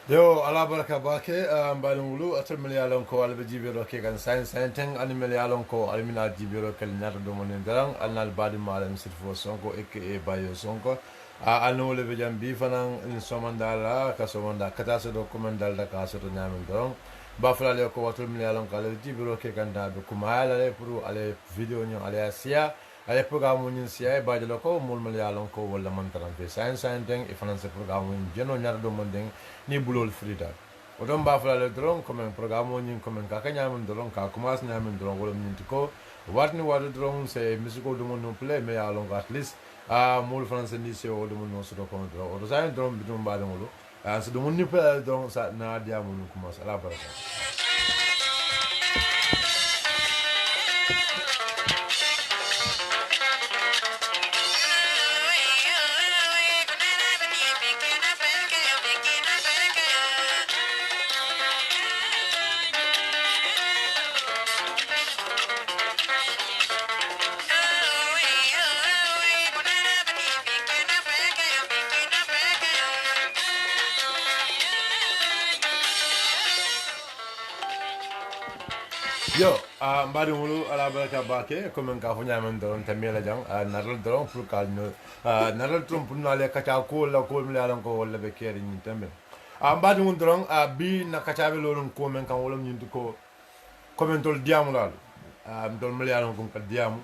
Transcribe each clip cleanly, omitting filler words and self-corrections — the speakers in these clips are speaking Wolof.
Yo, ala baraka bake, mbali wulu, atul milialon ko albe jibiro ke kan sain teng ani milialon ko almina jibiro kel nyata do monen garang alnal badi malam sirfo sonko eke bayo sonko alno le bejam bi fanan in somandala ka somanda kata so do komandal da ka so to nyamin garang ba fulale ko watul milialon ko albe jibiro ke kan da be kuma ala le pour ale video nyo ale asia ale programme nyin sia ba jalo ko mul milialon ko wala man tarampe sain teng e fanan se programme jeno nyata do monen ni bulol frida odon ba fulale dron comme programme nyin comme ka nyamin dron ka commence nyamin dron wala nyin ko watni wadu dron c'est musico do mon play mais alon at least mul france ni se o do mon so do ko dron o do sa dron bidum ba dum lo so do mon ni play dron sa na dia mon commence ala baraka yo mbadi mulu ala baraka bake comme ka fo nyamen don tamela jang naral don pour kal no naral trum pour no ale kacha ko la ko mi ala ko wala be keri ni tambe mbadi mulu don bi na kacha be lolon ko men kan wala nyindu ko comme tol diamu lal dol mi ala ko ka diamu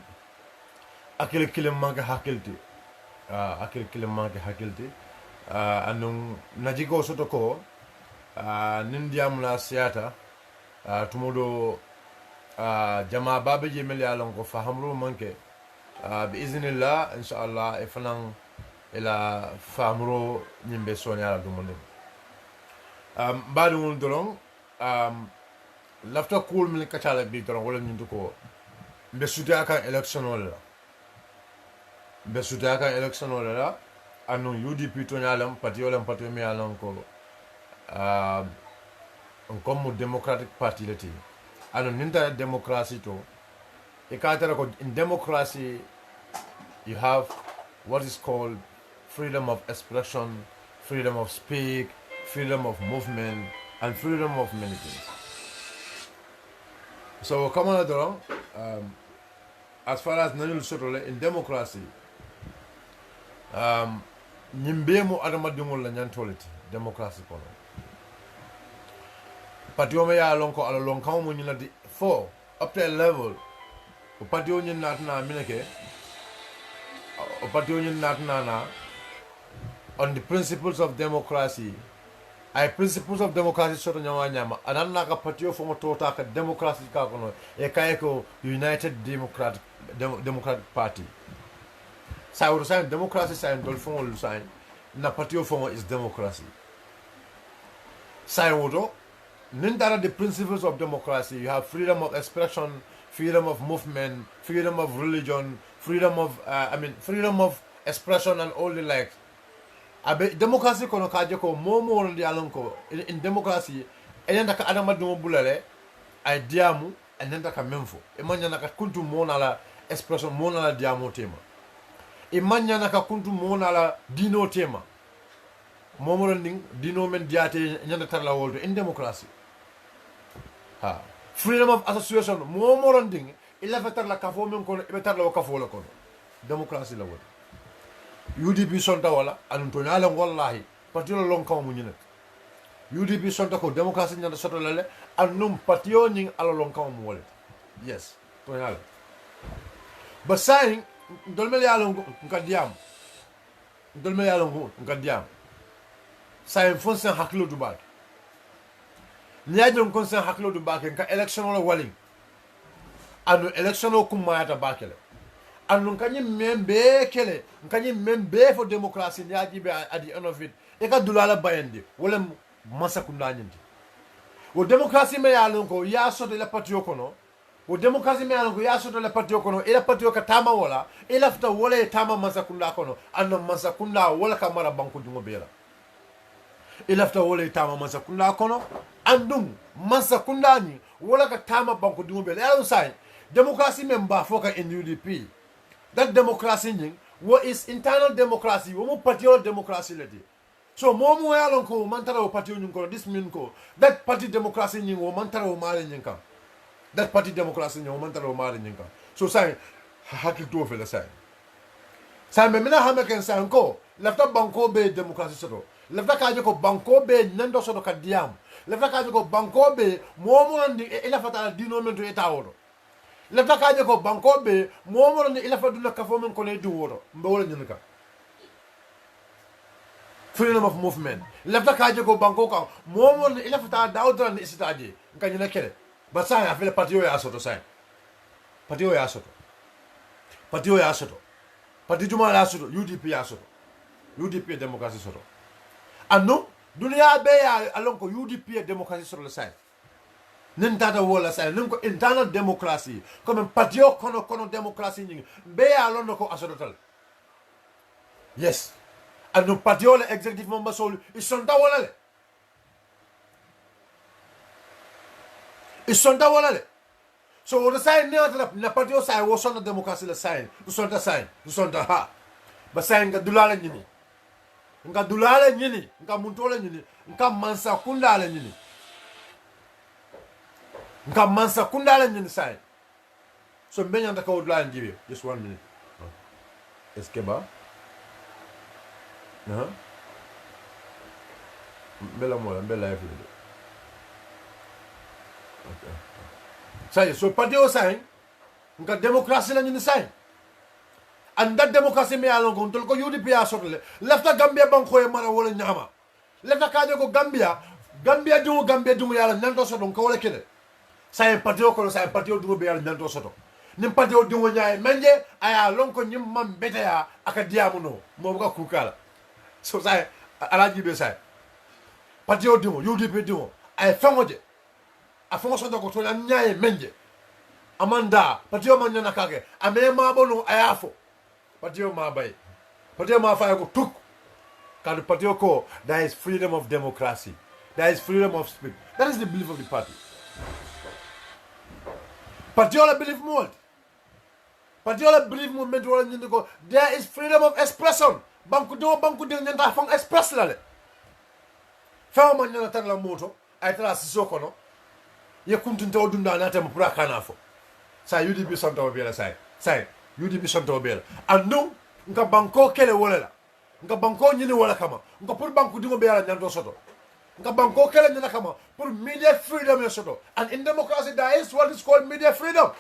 akil kilim manke hakilti akil kilim manke hakilti anun najigo soto ko nin diamu la siata tumodo jama babe je mel yalon ko fahamru manke bi iznillah inshallah e fanan ila fahamru nyimbe soni ala dum ne badu mun doron lafta cool min kacala bi doron wala nyindu ko be suda kan election wala be suda kan election wala anu UDP to nyalam parti mi yalon ko comme democratic party lati ano ninta democracy to in democracy you have what is called freedom of expression, freedom of speak, freedom of movement, and freedom of many things. So come on along, as far as nanul sotole in democracy nyimbe mo adama dingol la nyantoleti democracy kono patio me ya lonko ala lonkan mo nyina di for up to a level o patio nyin natna mineke o patio nyin natna na on the principles of democracy ay principles of democracy soto nyama nyama ananna ka patio fo mo tota ka democracy ka kono e kay ko United Democratic Party sa wuro sa democracy sa dol fo lu sa na patio fo is democracy sa wuro nintara the principles of democracy. You have freedom of expression, freedom of movement, freedom of religion, freedom of freedom of expression and all the likes. Abe democracy kono kaje ko momo ndi alonko in democracy enenda ka adama dum bulale ay diamu enenda ka memfo e manya naka kuntu mona la expression mona la diamu tema e manya naka kuntu mona la dino tema momo nding dino men diate nyanda tarla woldo in democracy. Freedom of association mo moranding ila fetar la kafo men kono betar la kafo la kono democracy la wala UDP sonta wala anun to nyala wallahi patio lon kaw mu nyina UDP sonta ko democracy nyanda soto la le anum patio nying ala lon kaw mu wala yes to yalla ba say dolmel yalla nka diam dolmel yalla nka diam say fonse haklo du bak niaje kon sen haklo du bak nka election wala wali anu election o kumata bakele anu kanyi membe kele kanyi membe for democracy niaji be at the end of it e ka dulala bayende wala masakunda nyindi wo democracy me yalon ko ya soto la patio kono wo democracy me yalon ko ya soto la patio kono ila patio ka tama wala ila fta wala e tama masakunda kono anno masakunda wala ka mara banko dungo bela ila fta wala e tama masakunda kono andum masakunda ni wala ka tama banko dungo bela yalon sai democracy me mba foka in UDP that democracy nying what is internal democracy wo mo patio democracy ledi so momu yalon ko mantara o parti nyun ko this mean ko that party democracy nying wo mantara o mare nying kan that party democracy nying wo mantara o mare nying kan so sai hakil to fe la sai me mina hame ken sai ko lafta banko be democracy soto lafta ka ko banko be nendo soto ka diam lafta ka ko banko be momu andi ila fata dino men to eta wodo lafta ka ko banko be momu andi ila fata dula ka fo men ko ne du wodo mbe wala nyun ka freedom of movement lefta kaje ko banko ka momo ila fata dawdra ni isitaje kanyina kele basa afele patio ya soto sai patio ya soto pati juma ya soto UDP ya soto UDP democracy soto anno dunia be ya alon ko UDP democracy soto sai nin tata wala sai nin ko internal democracy comme patio kono democracy ni be ya alon ko asoto tal yes anu patio le executive member sol isonta wala le so wo sai ne ata na patio sai wo sona democracy le sai usonta ha ba sai nga dulala nyini nga muntola nyini nga mansa kundala nyini sai so mbenya ndaka wo dulala njibe just 1 minute eskeba Bella mola, bella life. Okay. Say, so patio sign, nka democracy la nyini sign. And that democracy me alon ko tol ko UDP a sotle. Lefta Gambia banko e mara wala nyama. Lefta kaje ko Gambia dungu yala nanto soto ko wala kele. Say patio ko say patio dungu be yala nanto soto. Nim patio dungu nyaay manje aya lon ko nyim mam beta ya aka diamu no. Mo buka kukala. So say alaji be say patio dungu UDP dungu ay fangoje a fango so ko to nyaay menje amanda patio man nyana kage ame ma bonu ayafo patio ma bay patio ma fa ko tuk kan patio ko there is freedom of democracy, there is freedom of speech. That is the belief of the party. Patio la belief mold patio la belief movement wala nyinde ko there is freedom of expression. Banku de nyanta fang express la le fa man nyana tan la moto ay tala sisoko no ye kuntunta o dunda na tem pura kana fo sa UDP sonta o bela sai UDP sonta o bela andu nka banko kele wala la nka banko nyini wala kama nka pour banku dingo bela nyanto soto nka banko kele nyina kama pour media freedom ya soto, and in democracy there is what is called media freedom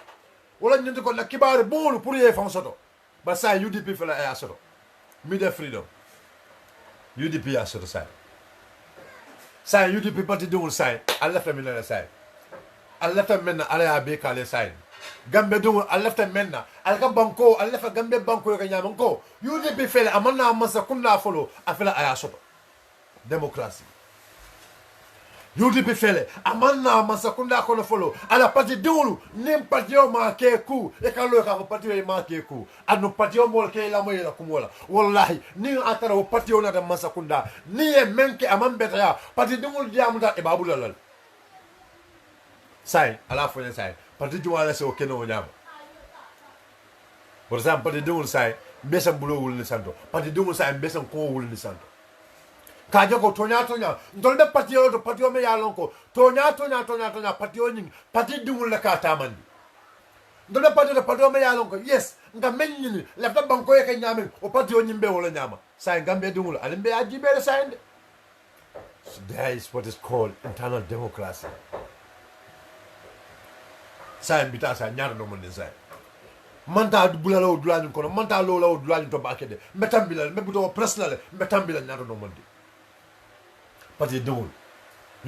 wala nyinto ko la kibar bolu pour ye fon soto ba sa UDP fela ya soto media freedom UDP ya soto sai UDP parti dingul sai alla famila sai alafta menna ala ya be kale sai gambe dungu alafta menna alka banko alafa gambe banko ka nyama ko UDP fele amanna masa kunna folo afela aya soto democracy UDP fele amanna masa kunna kono folo ala parti dingulu nim parti o ma ke ku e kalo ka parti o ma ke ku anu parti o mol ke la moyela kumola wallahi ni atara o parti o na masa kunda ni e menke amambeta ya parti dingulu diamuta e babulal sai ala fo sai parti juwala se o keno o nyama por exemple parti dingul sai mbesam bulo wul ni santo parti dingul sai mbesam ko wul ni santo kaje ko tonya ndolbe parti o to parti o me yalon ko tonya parti o nying parti dingul la ka tamandi ndolbe parti o me yalon ko yes nga menni la fa banko e ka nyame o parti o nyimbe wala nyama sai ngambe dingul alimbe ajibe sai inde. So that is what is called internal democracy. sa bita sa nyaar no mon sa manta bulala o dulani kono manta lola o dulani to bakede metambila mebuto presnale metambila nyaar no mon di pati dewul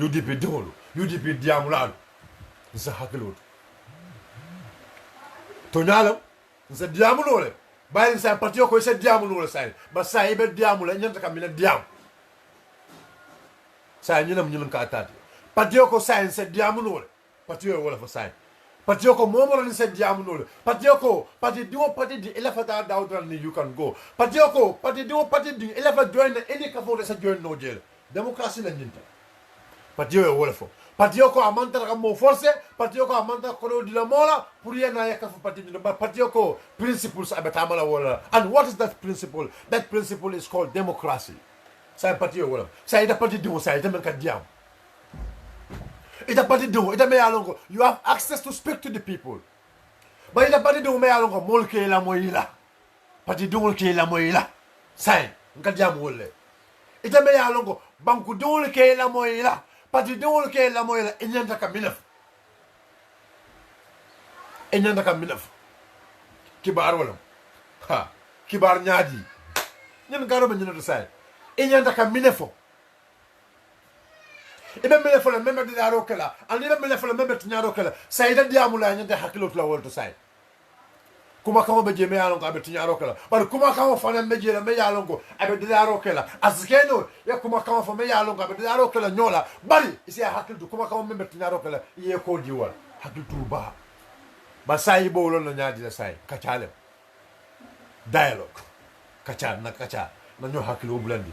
UDP dewul UDP diamulal sa hakilo to nyalam sa diamulole bayin sa pati ko sa diamulole sa ba sa ibe diamula nyanta kam mina diam sa nyinam ka tati pati ko sa diamulole pati wala fa sa pati ko momoro ni sa diamulole pati ko pati diwo pati di elefata dawdran ni you can go pati ko pati diwo pati di elefa join any ka fo sa join no jele démocratie la nyinta pati wala fo pati ko amanta ka mo forcer pati ko amanta ko di la mola pour yena yakka fo pati no pati ko principles abetamala wala and what is that principle is called democracy sa pati wala sa ida pati diwo sa ida men ka diam ida pati diwo ida me alongo you have access to speak to the people but ida pati diwo me alongo molke la moyila pati diwo ke la moyila sa nka diam wolle ida me alongo banku diwo ke la moyila pati diwo ke la moyila enyanda ka minaf kibar wala ha kibar nyaadi ñen garo ba ñen say enyanda ka minefo ibe minefo la membe diaro kala ani be minefo la membe tinyaro kala sayda diamula ñen hakilo la wolto say kuma kama be jeme yalon ko abe tinyaro kala bar kuma kama fana be jela me yalon ko abe diaro kala askeno ya kuma kama fa me yalon ko abe diaro kala nyola bari isi hakilo kuma kama membe tinyaro kala ye ko diwal hakilo ba say bo lon nyaadi la say kachale dialogue kacha na no hakilo bulandi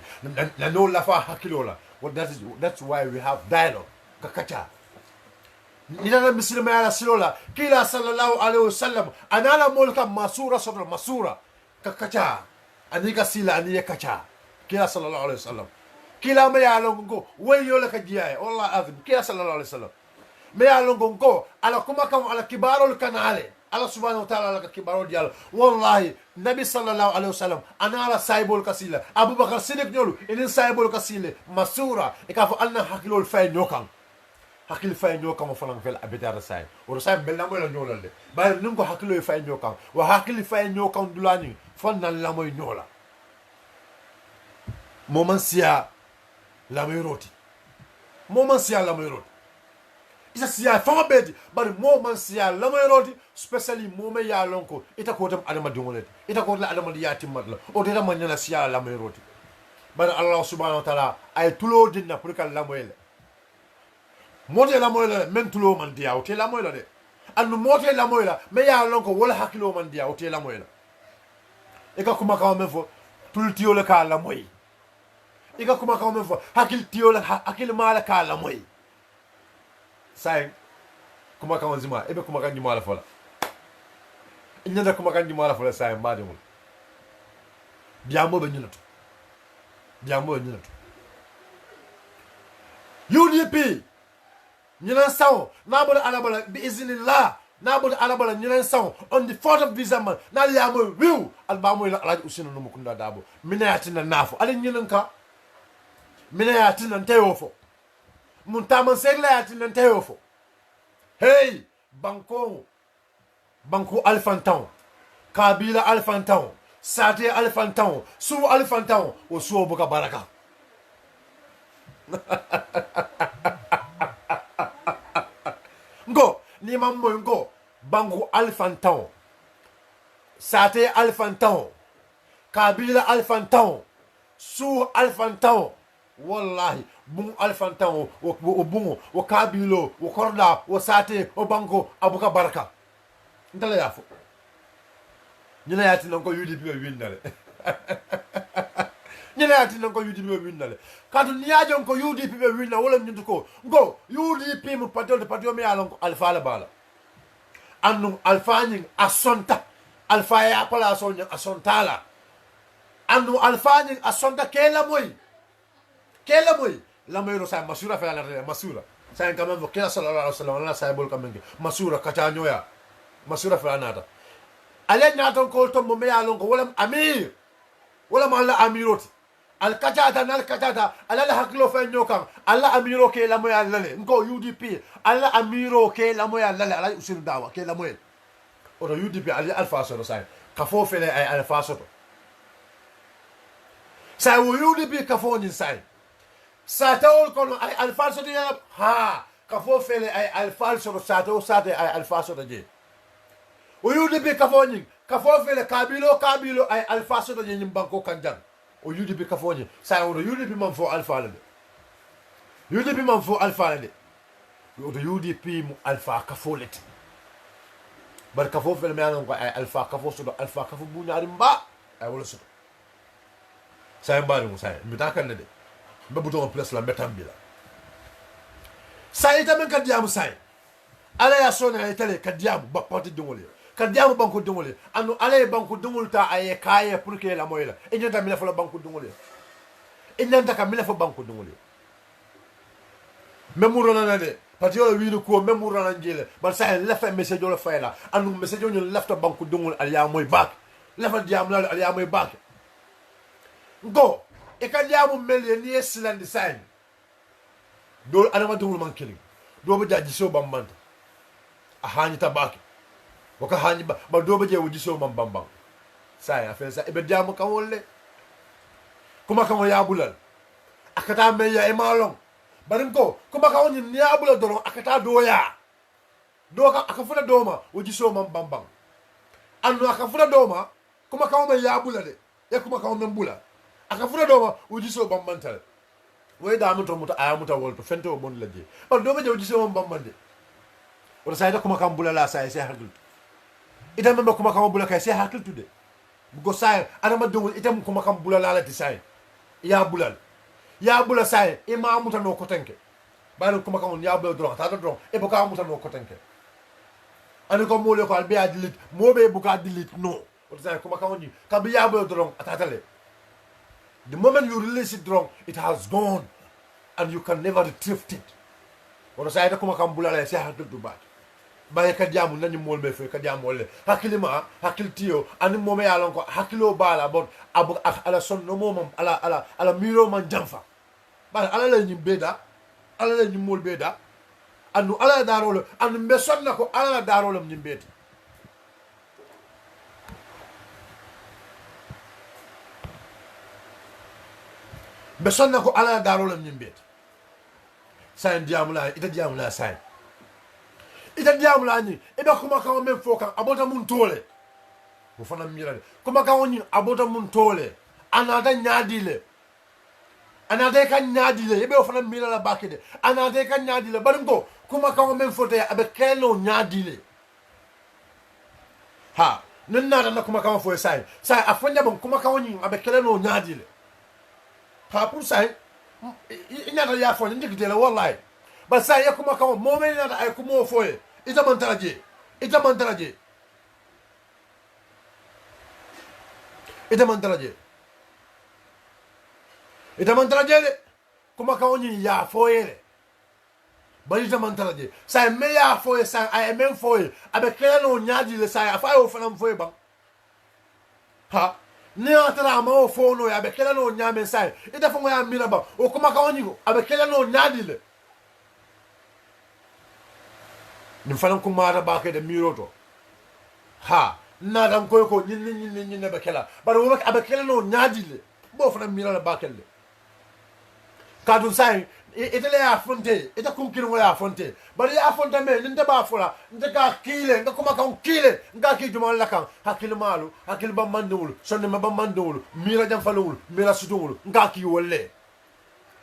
na no la fa hakilo la well, that's why we have dialogue kakacha nina mislima ya silola kila sallallahu alaihi wasallam anala mulka masura sabra masura kakacha anika sila aniye kacha kila sallallahu alaihi wasallam kila me ya longo weyo la kajiya wallahi azim kila sallallahu alaihi wasallam me ya longo ala kuma kam ala kibarul kanale Allah subhanahu wa ta'ala la kibaro dial wallahi nabi sallallahu alaihi wasallam anara saibol kasila abubakar siddiq nyolu inin saibol kasile masura ikafo anna hakilol fay nyokan hakil fay nyokan fanan fel abidar say o say belna mo la nyolal de bay nim ko hakilo fay nyokan wa hakil fay nyokan dulani fannan la moy nyola moman sia la moyroti isa siya fama bedi bari mo man siya lamoyroti especially mo me ya lonko ita ko tam adama dingolete ita ko la adama yati madla o de man nyana siya lamoyroti bari Allah subhanahu wa ta'ala ay tulo dinna pour kal lamoyle mote lamoyle men tulo man diya o te lamoyle de anu mote lamoyle me ya lonko wala hakilo man diya o te lamoyle e ka kuma ka men fo tul tiyo le ka lamoy e ka kuma ka men fo hakil tiyo le hakil mala ka lamoy say kuma kan zima ebe kuma kan jumala fola inyada kuma kan jumala fola say mbade mul biamo be nyinato UDP nyinan saw nabul alabala bi iznillah nabul alabala nyinan saw on the 4th of December na liamo wiw albamu ila alaji usino no mukunda dabo minayatina nafo ali nyinan ka minayatina nteyofo muntaman segla yatin nteyofo hey banko alfantan kabila alfantan sate alfantan su alfantan o su buka baraka ngo ni mammo ngo banko alfantan sate alfantan kabila alfantan su alfantan wallahi bun alfantan o bungo o kabilo o korda o sate o banko abuka baraka ndala yafo nyina yati nanko UDP be winnale nyina yati nanko UDP be winnale kadu niajo ko UDP be winna wala nyindu ko ngo UDP mu patio me alon alfa la bala annu alfani asonta alfa ya pala sonya asontala annu alfani asonta kela moy la moyro sa masura fa la masura sa quand même kila sallallahu alaihi wasallam la sa bol quand même masura kacha nyoya masura fa nata ale nata ko to mo me alon ko wala amir wala ma la amiroti al kacata ala la hakilo fa nyokan alla amiro ke la moya lale ngo UDP alla amiro ke la moya lale ala usiru dawa ke la moya oto UDP ali alfa so sai ka fo fele ay alfa so sai wo UDP ka fo ni sai sa tawol kono ay alfa so ya ha ka fo fele ay alfa so sa to sa ay alfa so je o UDP ka fo ni ka fo fele kabilo ay alfa so je ni banko kanjang o UDP ka fo ni sai o UDP man fo alfa la de UDP man fo alfa la de o UDP mu alfa ka fo let bar ka fo fele me anon ko ay alfa ka fo so alfa ka fo bu ñaari mba ay wala so sai mbari mu sai mi takan de be bouton place la metam bi la sai tamen ka diamu sai ala ya sona ay tele ka diamu ba poti dingole ka diamu banko dingole anu ala e banko dingol ta ay kaye pour que la moyla e nyanta mi la fa banko dingole e nyanta ka mi la fa banko dingole memuro na de pati yo wiidu ko memuro na jele bar sai la fa message lo fayla anu message ñu lafta banko dingol al ya moy bak la fa diamu la al ya moy bak go e ka diamu mel ni eslandi sai do anama dingol man kili do ba jaji so bam manta a hani tabaki waka hani ba do ba je wuji so man bambang sai a fe sa e be diamu kan wolle kuma kan ya bulal akata me ya e malong barin ko kuma kan woni ni ya bulal do akata do ya do ka akafuna do ma wuji so man bambang anu akafuna do ma kuma kan me ya bulale e kuma kan men bulal akafuna do ma wuji so bambantal way da muto muto aya muto wol to fente o bon laje ba do ba je wuji so man bambande wala sai da kuma kan bulala sai hakil ita membe kuma kan bulala kai sai hakil tude go sai ana ma dongol ita kuma kan bulala la ti sai ya bulal sai e ma muta no ko tenke ba kuma kan ya bulal do ta do e bo ka muta no ko tenke ani ko mo le ko albe adilit mo be bu ka dilit no wala sai kuma kan ni ka bi ya bulal do atatale. The moment you release it wrong, it has gone, and you can never retrieve it. When I say that, kuma kambula la say hakil tu bad. Baye kadiamu nani molbe fe kadiamu ole. Hakilima, hakil tiyo, ani mome alonko hakilo bala about abu ala son no mom ala miro man jamfa. Ba ala la nyim beda, ala la nyim molbe da. Anu ala darolo, anu meson nako ala darolo nyim beda. Besonna ko ala darolam nyimbet sain diamula ita diamula sain ita diamula ni ida kuma ka men fokan abota mun tole mo fana mirale kuma ka woni abota mun tole anada nyaadile anada ka nyaadile ebe fana mirala bakede anada ka nyaadile baringo kuma ka men fote abe kelo nyaadile ha nana na kuma ka fo sain afanya bon kuma ka woni abe kelo nyaadile ha pour ça inata ya fo ndiki tele wallahi ba sa ya kuma kawo mo men nata ay kuma fo ita man taraje ita man taraje de kuma kawo ni ya fo yele ba ita man taraje sa me ya fo sa ay men fo abe kelo nyaadi le sa afa o fanam fo ba ha ni atara ma o fono ya be kele no nyame sai ida fo ya mira ba o kuma ka woni abe kele no nyadile ni fanan kuma ra ba ke de miro to ha na dan ko nyin ne be kela ba o abe kele no nyadile bo fana mira la ba kele ka dun sai ita le afronte ita kunkiri wala afronte bari afronte me nda ba fola nda ka kile nga kuma ka kile nga ki juma la kan hakil malu hakil ba mandul sonne ma ba mandul mira jam falul mira sudul nga ki wolle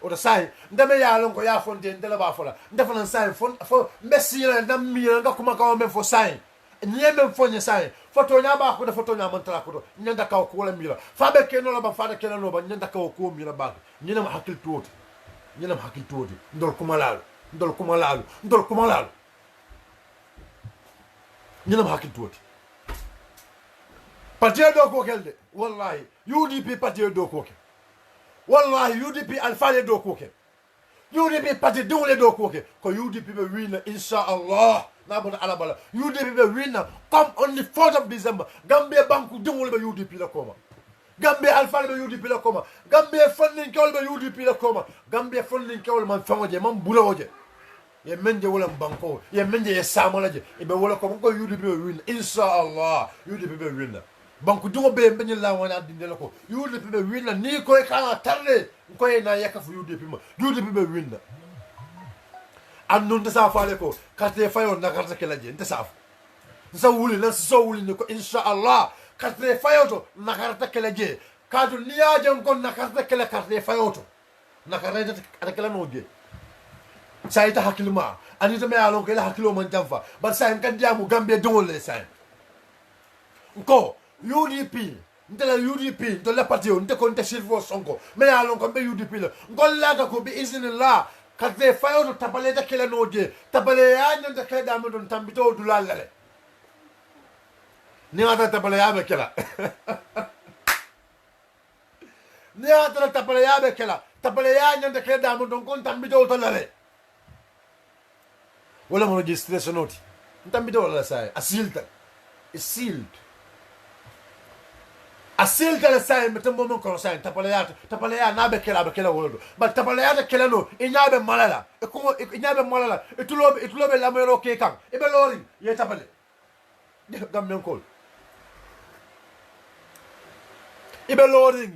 o da sai nda me ya lon ko ya fonte nda la ba fola nda fana sai fo messi la nda mira nga kuma ka me fo sai nyeme fo nya sai foto nya ba ko da foto nya man tra ko nyanda ka ko wala mira fa be ke no la ba fa da ke no ba nyanda ka ko mira ba nyina ma hakil tuoti ñenam hakil toodi ndol kuma laalu ñenam hakil toodi parti do ko kelde wallahi UDP parti do ko ke wallahi UDP alfaale do ko ke UDP parti dole do ko ke ko UDP be win inshallah na bona ala bala UDP be win come on the 4th of December Gambia banku dole be UDP la koma Gambia alfa be UDP la koma Gambia funding kewol be UDP la koma Gambia funding kewol man fangoje man buloje ye menje wala banko ye menje ye samalaje e be wala ko UDP be win inshallah UDP be win banko dungo be benye la wona dinde la ko UDP be win ni ko e kana tarle ko e na yaka fu UDP ma UDP be win annun ta sa faale ko karte fayo na karte kelaje nta sa nsa wuli na so wuli ko inshallah karte fayoto na karte kelaje kadu niyaje ko na karte kele karte fayoto na karte kele no je saya ita hakiluma ani to me alon ko ila hakilo man jamfa bar sa en kan diamu Gambia dongol le sa ko UDP ndela UDP to la parti on te ko nte Silvo Sonko me alon ko be UDP la ngol la ko bi iznillah kate fayo to tabale da kala noje tabale ya nyanda kala da mon tambito dulalale ni ata tabale ya be kala ni ata tabale ya be kala tabale ya nyanda kala da mon kon tambito to lale wala mo registration noti ntambito wala sai asilta sealed asilta la sai metambo mon ko sai tapale ya na be kela wolo ba tapale ya de kela no inyabe malala e ko inyabe malala e tulobe la mero ke kan e be lori ye tapale de gam men ko e be lori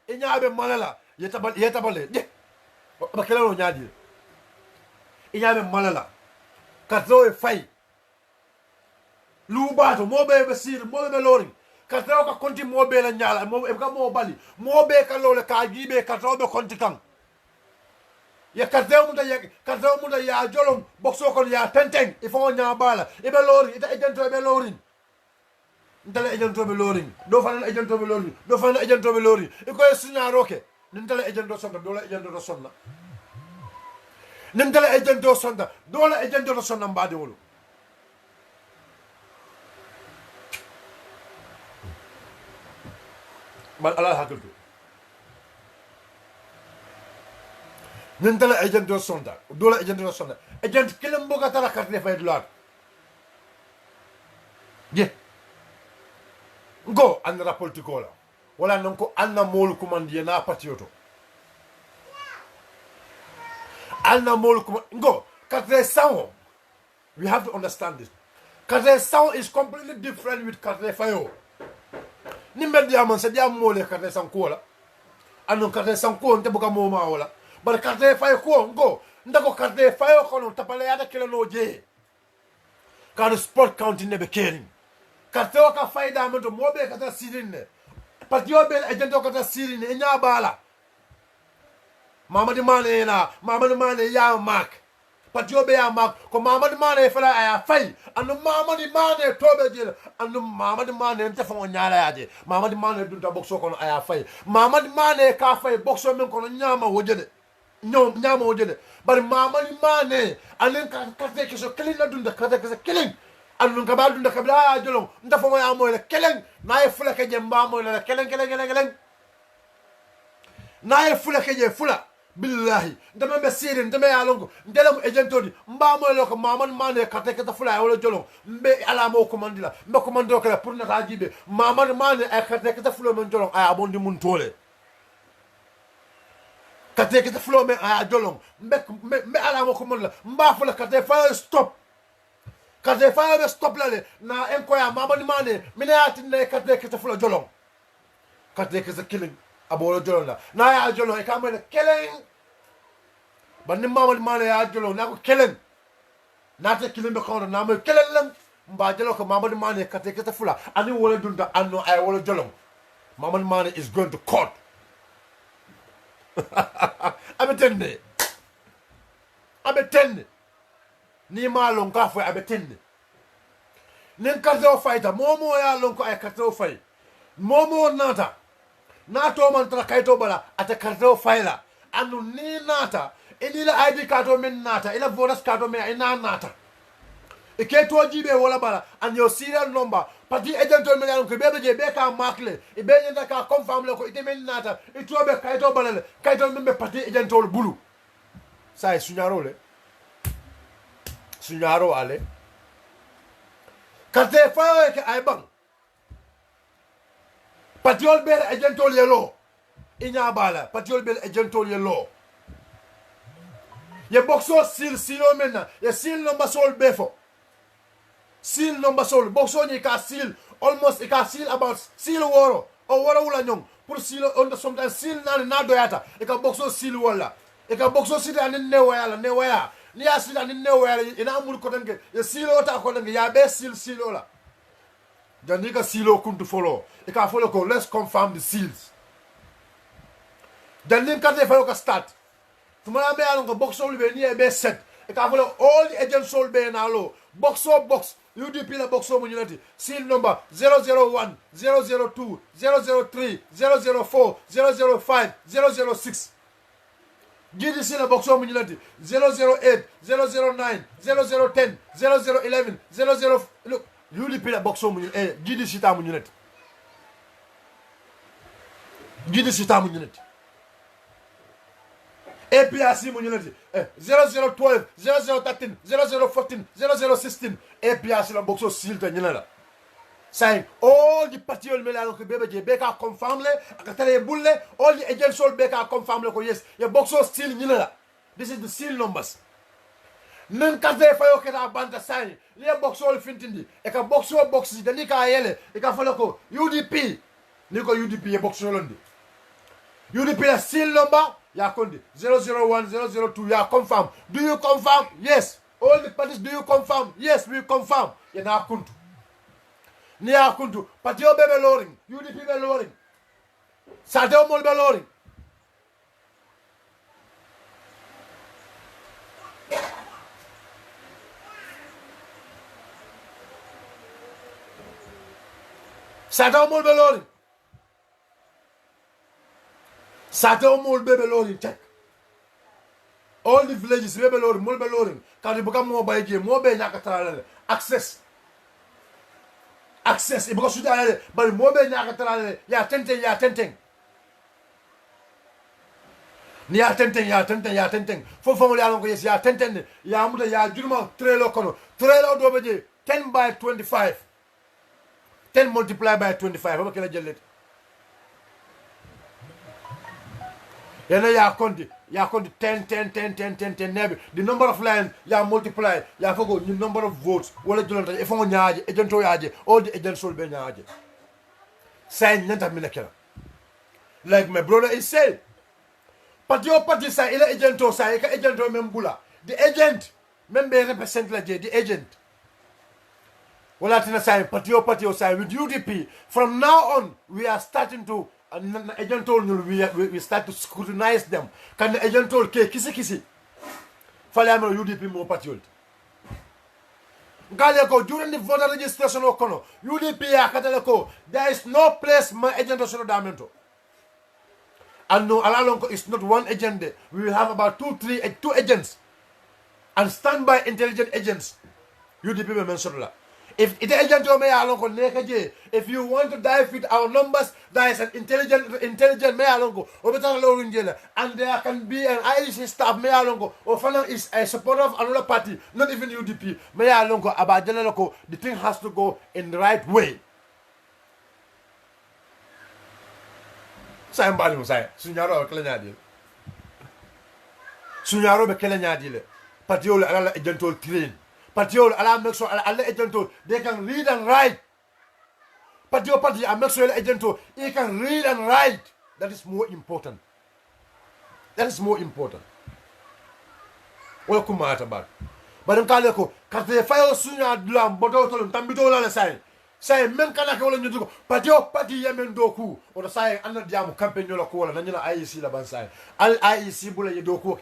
inyabe malala ye tapale de ba kela no nyaadi inyabe malala katro e fay lu bato mobe be sir mobe be lori katro ka konti mobe la nyala mobe ka mo bali mobe ka lole ka gibe katro be konti kan ya katro mu da ya jolom boxo ko ya tenteng ifo nya bala e be lori ita ejento be lori ndale ejento be lori do fa ejento be lori do fa ejento be lori e ko sunya roke ndale ejento sonda do la ejento do sonna nindala ejento sonda dola ejento do sonna mbade wolo bal ala hakiltu nindala ejento sonda dola ejento do sonna ejent kelam boga tara carte fay dolar je go andra politiko la wala non ko anna mol kumandi na patioto Alna molu go katre sound. We have to understand this. Katre sound is completely different with katre fayo. Nimbe diamond se diam mole katre sound ko la. Anu katre sound ko nte buka mo ma wala. But katre fayo ko go ndako katre fayo ko no tapale ya kele no je. Ka sport county ne be caring. Katre ka fayda mo to mobe katra sirine. Patio bel agento katra sirine nya bala. Mamadi Mane ya mak patiobe ya mak ko Mamadi Mane fala aya fay anu Mamadi Mane tobe jil anu Mamadi Mane nte fo nyala yaje Mamadi Mane dunta boxo kono aya fay Mamadi Mane ka fay boxo men kono nyama wojede nyama wojede bari Mamadi Mane anen ka feke so kelin la dunda ka feke so kelin anu ka ba dunda ka bla jolong nta fo ya moy le kelin na e fula ke jemba moy le kelin na e fula ke je fula billahi ndama be sire ndama ya longo ndelam ejentodi mbamo loko maman mane kate kata fula wala jolong mbe ala mo commandila mbe commando kala pour na tajibe maman mane ay kate kata fula mon jolong ay abondi mun tole kate kata fula me ay jolong mbe ala mo commandila mba fula kate fa stop kate fa be stop la le na enko ya maman mane mina atine kate kata fula jolong kate kata killing abolo jolong la na ya jolong e kamene killing bani Mamadi Mane ya jolo na ko kelen na te kilen be kono na mo kelen lam mba jolo ko Mamadi Mane kate fula ani wala dunda anno ay wala jolo Mamadi Mane is going to court abetende ni ma lon ka fo abetende nen kate o fayta momo ya lon ko ay kate o fay momo nata nato man tra kayto bala ata kate o fayla anu ni nata ila ID kato men nata ila vodas kato men ina nata e ke to jibe wala bala and your serial number pati agent men yan ko bebe je be ka makle e be nyanda ka confirm le ko ite men nata e to be kayto bala kayto men be pati agent ol bulu sai sunyaro ale kate fayo ke ay bang patiol bel agentol yelo inya bala patiol bel agentol yelo ye boxo silo mena ye sil no basol befo sil no basol boxo ni ka sil almost ka sil about sil woro o woro wula nyong pour sil on sometimes sil na doyata e ka boxo sil wala e ka boxo sil an ne waya ni ya sil an ne waya ina amul ko tanke ye silo ta ko tanke ya be silo la jani ka silo kuntu follow e ka follow ko let's confirm the seals jani ka te follow ka start tumana be alon ko boxo be ni e be set e ka follow all the agents sol be na lo boxo box UDP la boxo mo unity seal number 001 002 003 004 005 006 GDC la boxo mo unity 008 009 0010 0011 00 look UDP la boxo mo GDC ta mo unity GDC ta mo unity APRC mo unity 0012 0013 0014 0016 APRC la boxo seal ta ñina saying all the party ol mela ko bebe je beka confirm le akatale bulle all the agents sol beka confirm le ko yes ya boxo seal ñina this is the seal numbers nan ka fe fayo ke ta banta saying le boxo ol fintindi e ka boxo box dani ka yele e ka fala ko UDP ni ko UDP e boxo londi UDP la seal number ya kondi 001 002 ya confirm do you confirm yes all the parties do you confirm yes we confirm ya na kuntu ni ya kuntu party o bebe loring UDP be loring sade o mol be loring sade o mol be loring Sato mol bebe loring check. All the villages bebe loring mol bebe loring. Kadi buka mo baye mo be nyaka tralale access. Access e buka suda ale bari mo be nyaka tralale ya tenten. Ni ya tenten. Fo mo ya lon ko yes ya tenten ya muda ya jurma trelo kono. Trelo do be 10 by 25. 10 multiply by 25 ba kala jellet. Yana ya konti 10 nebe the number of lines ya multiply ya fogo the number of votes wala julanta e fongo nyaaje agento yaaje all the agents will be nyaaje say nanta minakela like my brother is saying party say ila agento say ka agento membula the agent membe represent la the agent wala tina say party say with UDP from now on we are starting to agent told we start to scrutinize them. Can the agent told kisi fale amelo UDP mo patriot ngale ko during the voter registration okono UDP akatale ko there is no place my agent solo damento and no alalonko is not one agent there. We will have about two agents and standby intelligent agents UDP me mention la. If the agent if you want to dive with our numbers, there is an intelligent mealongo, and there can be an IEC staff mealongo, or Fana is a supporter of another party, not even UDP. Mealongo about Janaloko, the thing has to go in the right way. Somebody will say, Sunyaro Kelenadil. Sunyaro Kelenadil, Patiola agent train. Patiol ala make sure ala agento they can read and write. Patio party I make sure agento he can read and write. That is more important. Welcome at about. But kaleko kate fayo sunya dulam bodo to tambito la sai. Sai men kana ke wala nyugo. Patio party yemen doku o sai anna diamu campaign la ko wala nanyina IEC la ban sai. Al IEC bula ye doku.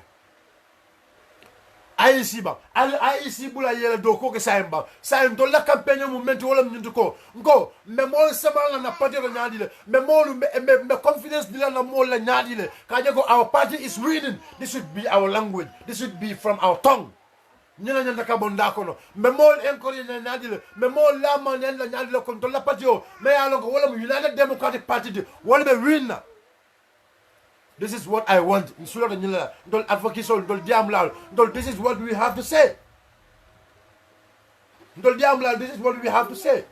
IEC ba al IEC bula yela do ko ke sayamba sayam do la campagne moment wala nyuntu ko ngo me mol samala na party la nyadi le me mol me confidence dila na mol la nyadi le ka go our party is winning. This should be our language, this should be from our tongue. Nyina nyanda ka bonda ko no me mol encourage na nyadi le me mol la man la nyadi le kon to la party o me alon ko wala United Democratic Party wala be win. This is what I want. This is what we have to say. This is what we have to say.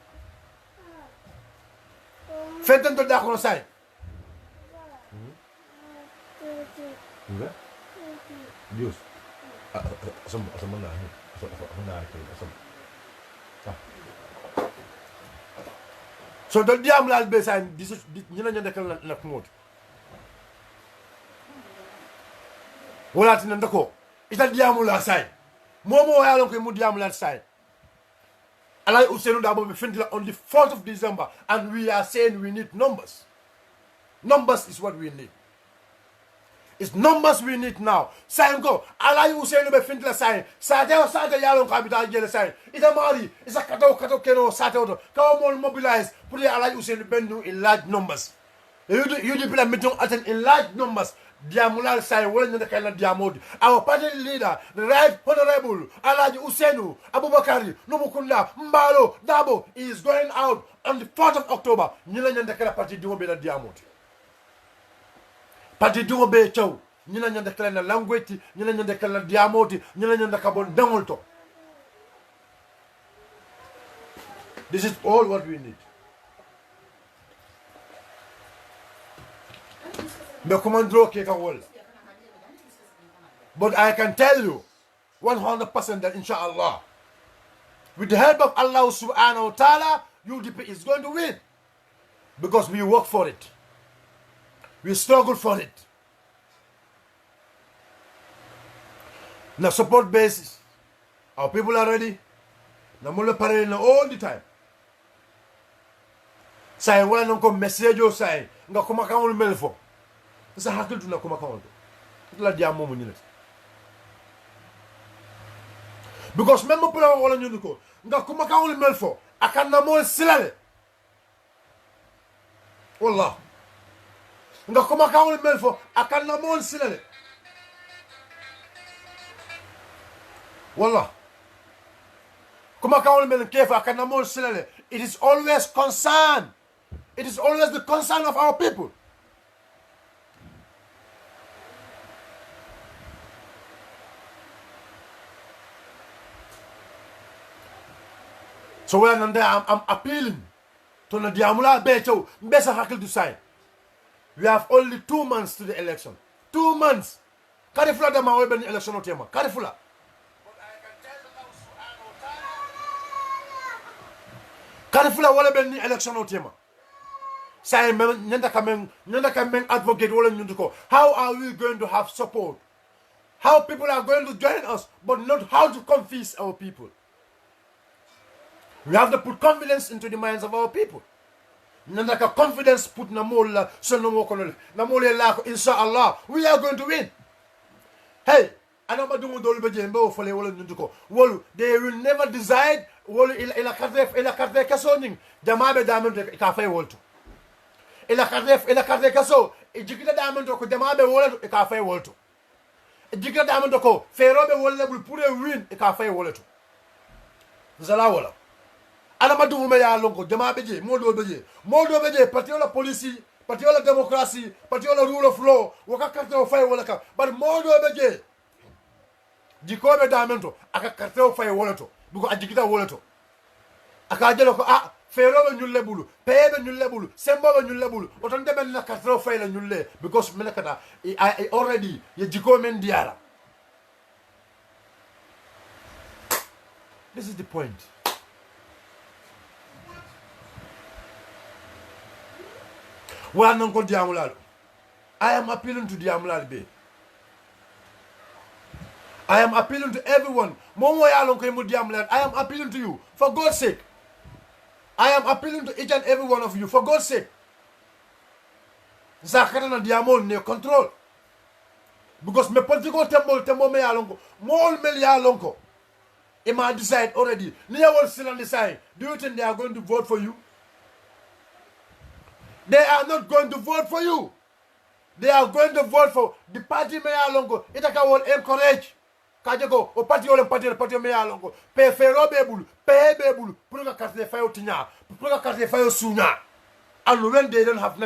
fenten to da kono say nga Dios asam na so do diam lal be say ñi la ñu dekal nak mot wala tin ndako ita diamu la say momo ya lon ko mu diam la say Alai Ousainou Darboe be fintila on the 4th of December, and we are saying we need numbers. Numbers is what we need. It's numbers we need now. Sign go. Alai Ousainou be fintila sign. Sate yalon capital jele sign. Ita mari. It's a kato keno sate auto. Come on mobilize. Put the Alai Ousainou Bendu in large numbers. You people meeting attend in large numbers. Diamulal sign wala ñu nekal na diamodi. Our party leader, the right honorable Alhaji Ousainou Aboubakary Numukunda Mbalo Darboe is going out on the 4th of October. Ñi la ñu nekal parti dingo be na diamodi. Parti dingo be ciow. Ñi la ñu nekal na language, ñi la ñu nekal na diamodi, ñi la ñu nekal bon dangol to. This is all what we need. But I can tell you 100% that inshallah, with the help of Allah subhanahu wa ta'ala, UDP is going to win. Because we work for it. We struggle for it. Now support basis. Our people are ready. Now we're parallel all the time. Say wala nko message o say nga kuma kan melfo. Sa hakil tuna kuma kan la diamo mo ni. Because même pour wala ñu ko nga kuma kan melfo akan na mo silale. Wallah. Nga kuma kan melfo akan na mo silale. Wallah. Kuma kan mel kefa akan na mo silale. It is always concern. It is always the concern of our people. So when I'm appealing to the Diamula Beto, Besa Hakil to sign. We have only 2 months to the election. 2 months. Karifula da mawe election tema. Karifula. Karifula wala ben election tema. Say nyanda kamen advocate wala nyuko. How are we going to have support? How people are going to join us, but not how to confuse our people. We have to put confidence into the minds of our people. Nandaka confidence put namola so no more namole la inshallah we are going to win. Hey, anama dungu dolbe jembe fole wala nyuko. Wolu they will never decide wolu ila karte kasoning jamabe damen ka fay wolto. Ila karte kaso ejikita damen ko jamabe wala ka fay wolto. Ejikita damen ko ferobe wala bul pour win ka fay wolto. Zala wala. Anama dungu me ya lonko jamabe je modo beje patiola police patiola democracy patiola rule of law waka karte o fay wala ka but modo beje jikobe damento aka karte o fay wala to bugo ajikita wala to aka jelo ko ferobe ñulle bulu pebe ñulle bulu sembobe ñulle bulu oton deben na karte o fay la ñulle because melakata I already ye jiko men diara. This is the point. I am appealing to Diamulal Bay. I am appealing to everyone. I am appealing to you. For God's sake. I am appealing to each and every one of you. For God's sake. Zakatana Diamol ne control. Because me political tembo me alongo. Mol me alongo. It might decide already. Near will still decide. Do you think they are going to vote for you? They are not going to vote for you. They are going to vote for the party me alongo. Itaka will encourage. Kajego o parti me alongo. Pe fero bebulu, pe bebulu. Pruga karte fayo tinya. Pruga karte fayo sunya. And when they don't have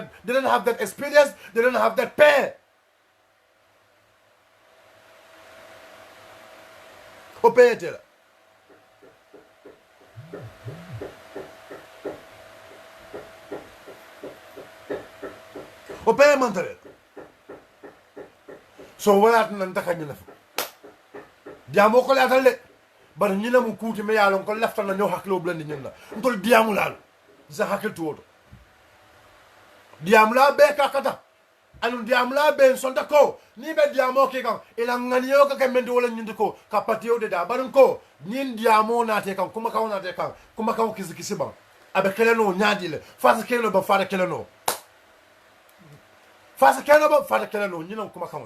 that experience, they don't have that pay. O pay it. o pe mantare so wala tan taka ñu nafu diamo ko latal le bar ñu na mu kuti me yalon ko lafta na ñoo haklo blandi ñun la ndol diamu laal za hakil tuwoto diam la be kakata anu diam la be sonta ko ni be diamo ke kan ila nganiyo ka mende wala ñinde ko ka patio de da barun ko ñin diamo na te kan kuma ka na te kan kuma ka kisi ban abe keleno ñaadi le fasa keleno ba fara keleno fasa keleno ba fara keleno ñinon kuma ka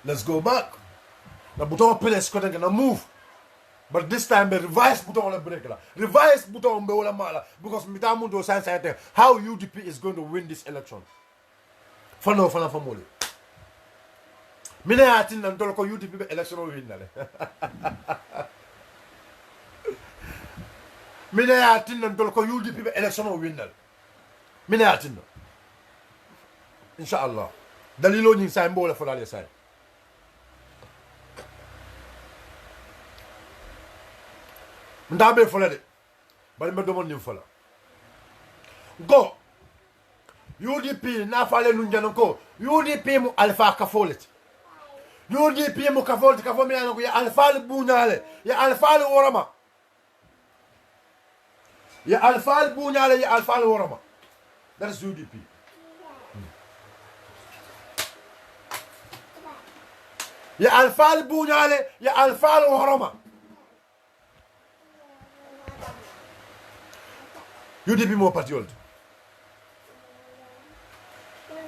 let's go back na button press ko na move but this time the reverse button on break la reverse button be wala mala because mitamu do science how UDP is going to win this election fano famole mina atin nan tol ko UDP be election o win le mina atin nan tol ko UDP be election o win mina atin inshallah dalilo ni sa mbola fo la say ndabe fola de bari mbe domon nim fola go UDP na fale nu njano ko UDP mu alfa kafolet UDP mu kafolet kafo mi yanko ya alfa buñale ya alfa worama ya alfa buñale ya alfa worama that is UDP ya alfa buñale ya alfa worama UDP mo patriote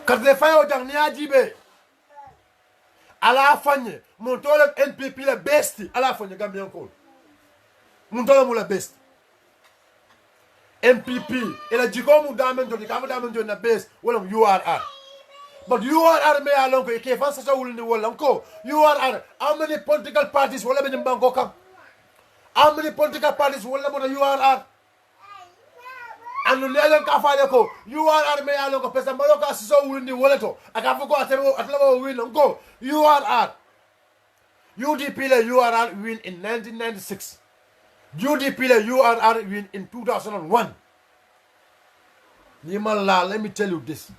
karte fayo jang ni ajibe ala fanye mon tole NPP la besti ala fanye Gambian ko mon tole mo la best NPP ela jiko mu damen jodi kama damen jodi na best wala URR but URR me alon ko ke fansa sa wulni wala ko URR how many political parties wala be banko kam how many political parties wala mo URR anu lelen ka faale ko URR me yalo ko pesa malo ka so wulindi woleto aka fuko atlawo win ko URR UDP le URR win in 1996 UDP le URR win in 2001 Nimala, let me tell you this,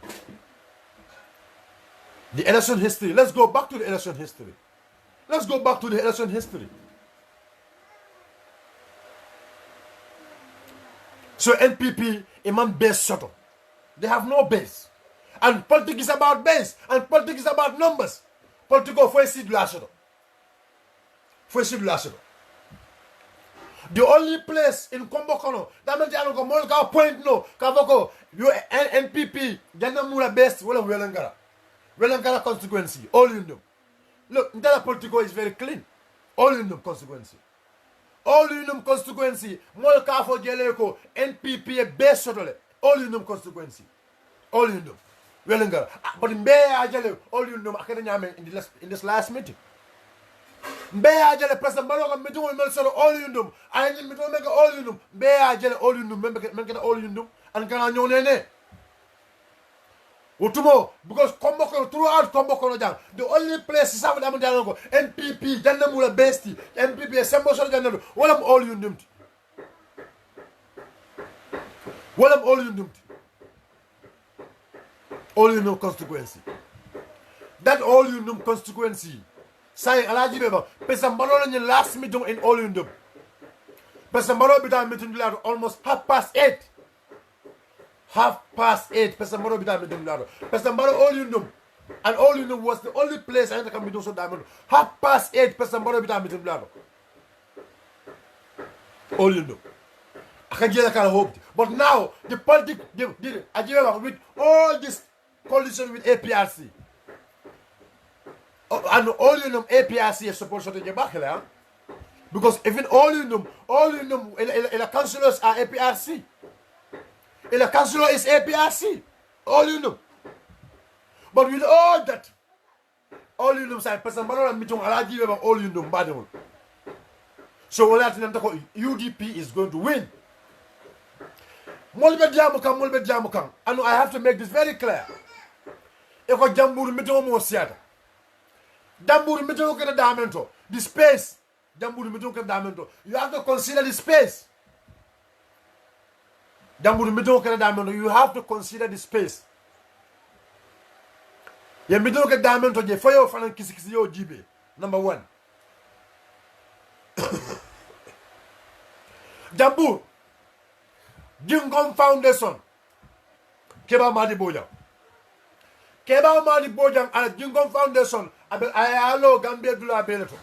the election history. Let's go back to the election history. Let's go back to the election history. So NPP, Imam base shuttle. They have no base. And politics is about base. And politics is about numbers. Politics faut essayer de lâcher. Faut essayer de lâcher. The only place in Kombokono that means you go more point no kavoko you NPP jana mula best wala Welangara consequence all you know. Look, that political is very clean. All you know consequence. All you know consequence. More kafo jeleko NPP best shuttle. All you know consequence. All you know. Welangara. But in Bay Ajale, all you know in this last meeting. Mbeya jele president Barrow mi to mel solo all you know ay mi to make all you know Mbeya jele all you know men all you know and kana nyonene utumo because Komboko throughout Komboko no jang the only place is have them jang ko NPP janna mula besti NPP sembo so janna wala all you know wala all you know constituency that all you know constituency. Say alaji beba pesa mbalo la last meeting in all you know pesa mbalo bita meeting la almost 8:30 pesa mbalo bita meeting la pesa mbalo all you know and all you know was the only place I can be do so diamond 8:30 pesa mbalo bita meeting la all you know akajela kala hope but now the politics did ajiba with all this coalition with APRC. And all you know, APRC is supposed to get back here. Because even all you know, the councillors are APRC. And the councillor is APRC. All you know. But with all that, all you know, all you know, so UDP is going to win. And I have to make this very clear. Damburu middle of the diamento. The space. Damburu middle of the diamento. You have to consider the space. Damburu middle of the diamento. You have to consider the space. ye mi do ke damen to je foyo fanan kisi yo jibe number 1 Jambour Jingom Foundation Keba Madi Bojang and Jingom Foundation I allow Gambia Dula Beleto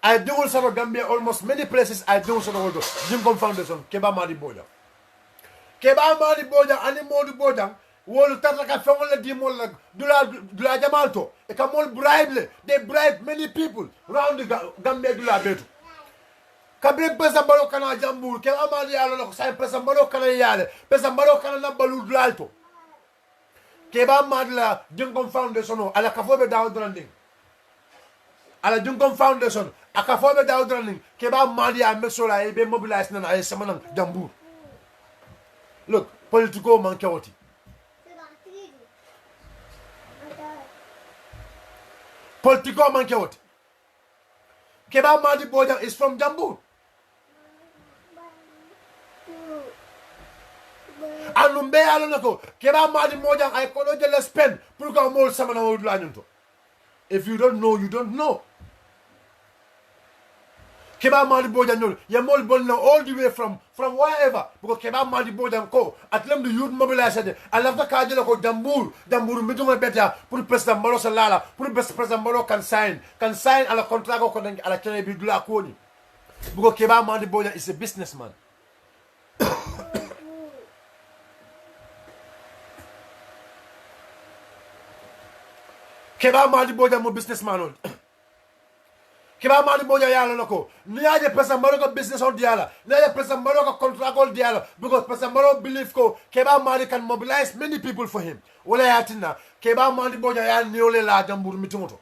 I do also Gambia almost many places I do also Jingom Foundation Keba Madi Bojang ani Modi Bojang wolu tataka fengol di mol dula jamalto e ka mol bribe they bribe many people around the Gambia Dula Beleto kabre pesa mbalo kana Jambour ke amali yalo ko sai pesa mbalo kana yale pesa mbalo kana na balu dlalto ke ba madla Jingom Foundation ala kafobe daw dranding ala Jingom Foundation akafobe daw dranding ke ba madi a mesola e be mobilize na ay samanan Jambour look politico man kewoti ke ba madi Bojang is from Jambour anum be yalo nako keba madi Mojang ay ko do jele spend pour ka mol samana wod la nyunto if you don't know you don't know keba madi Bojang nyol ya mol bon na all the way from wherever because keba madi Bojang ko at lem the youth mobilization ala ta ka jele ko Jambour mi duma beta pour president Maro Salala pour president Maro can sign ala contract ko den ala kene bi dula ko ni because keba madi Bojang is a businessman Keba Madi Bojang mo businessman on. Keba Madi Bojang yalo nako. Niaje pesa Maro ko business on diala. Niaje pesa Maro ko contract on diala because pesa Maro believe ko Keba Madi can mobilize many people for him. Wala yatina Keba Madi Bojang ya niole la Jambour mitimoto.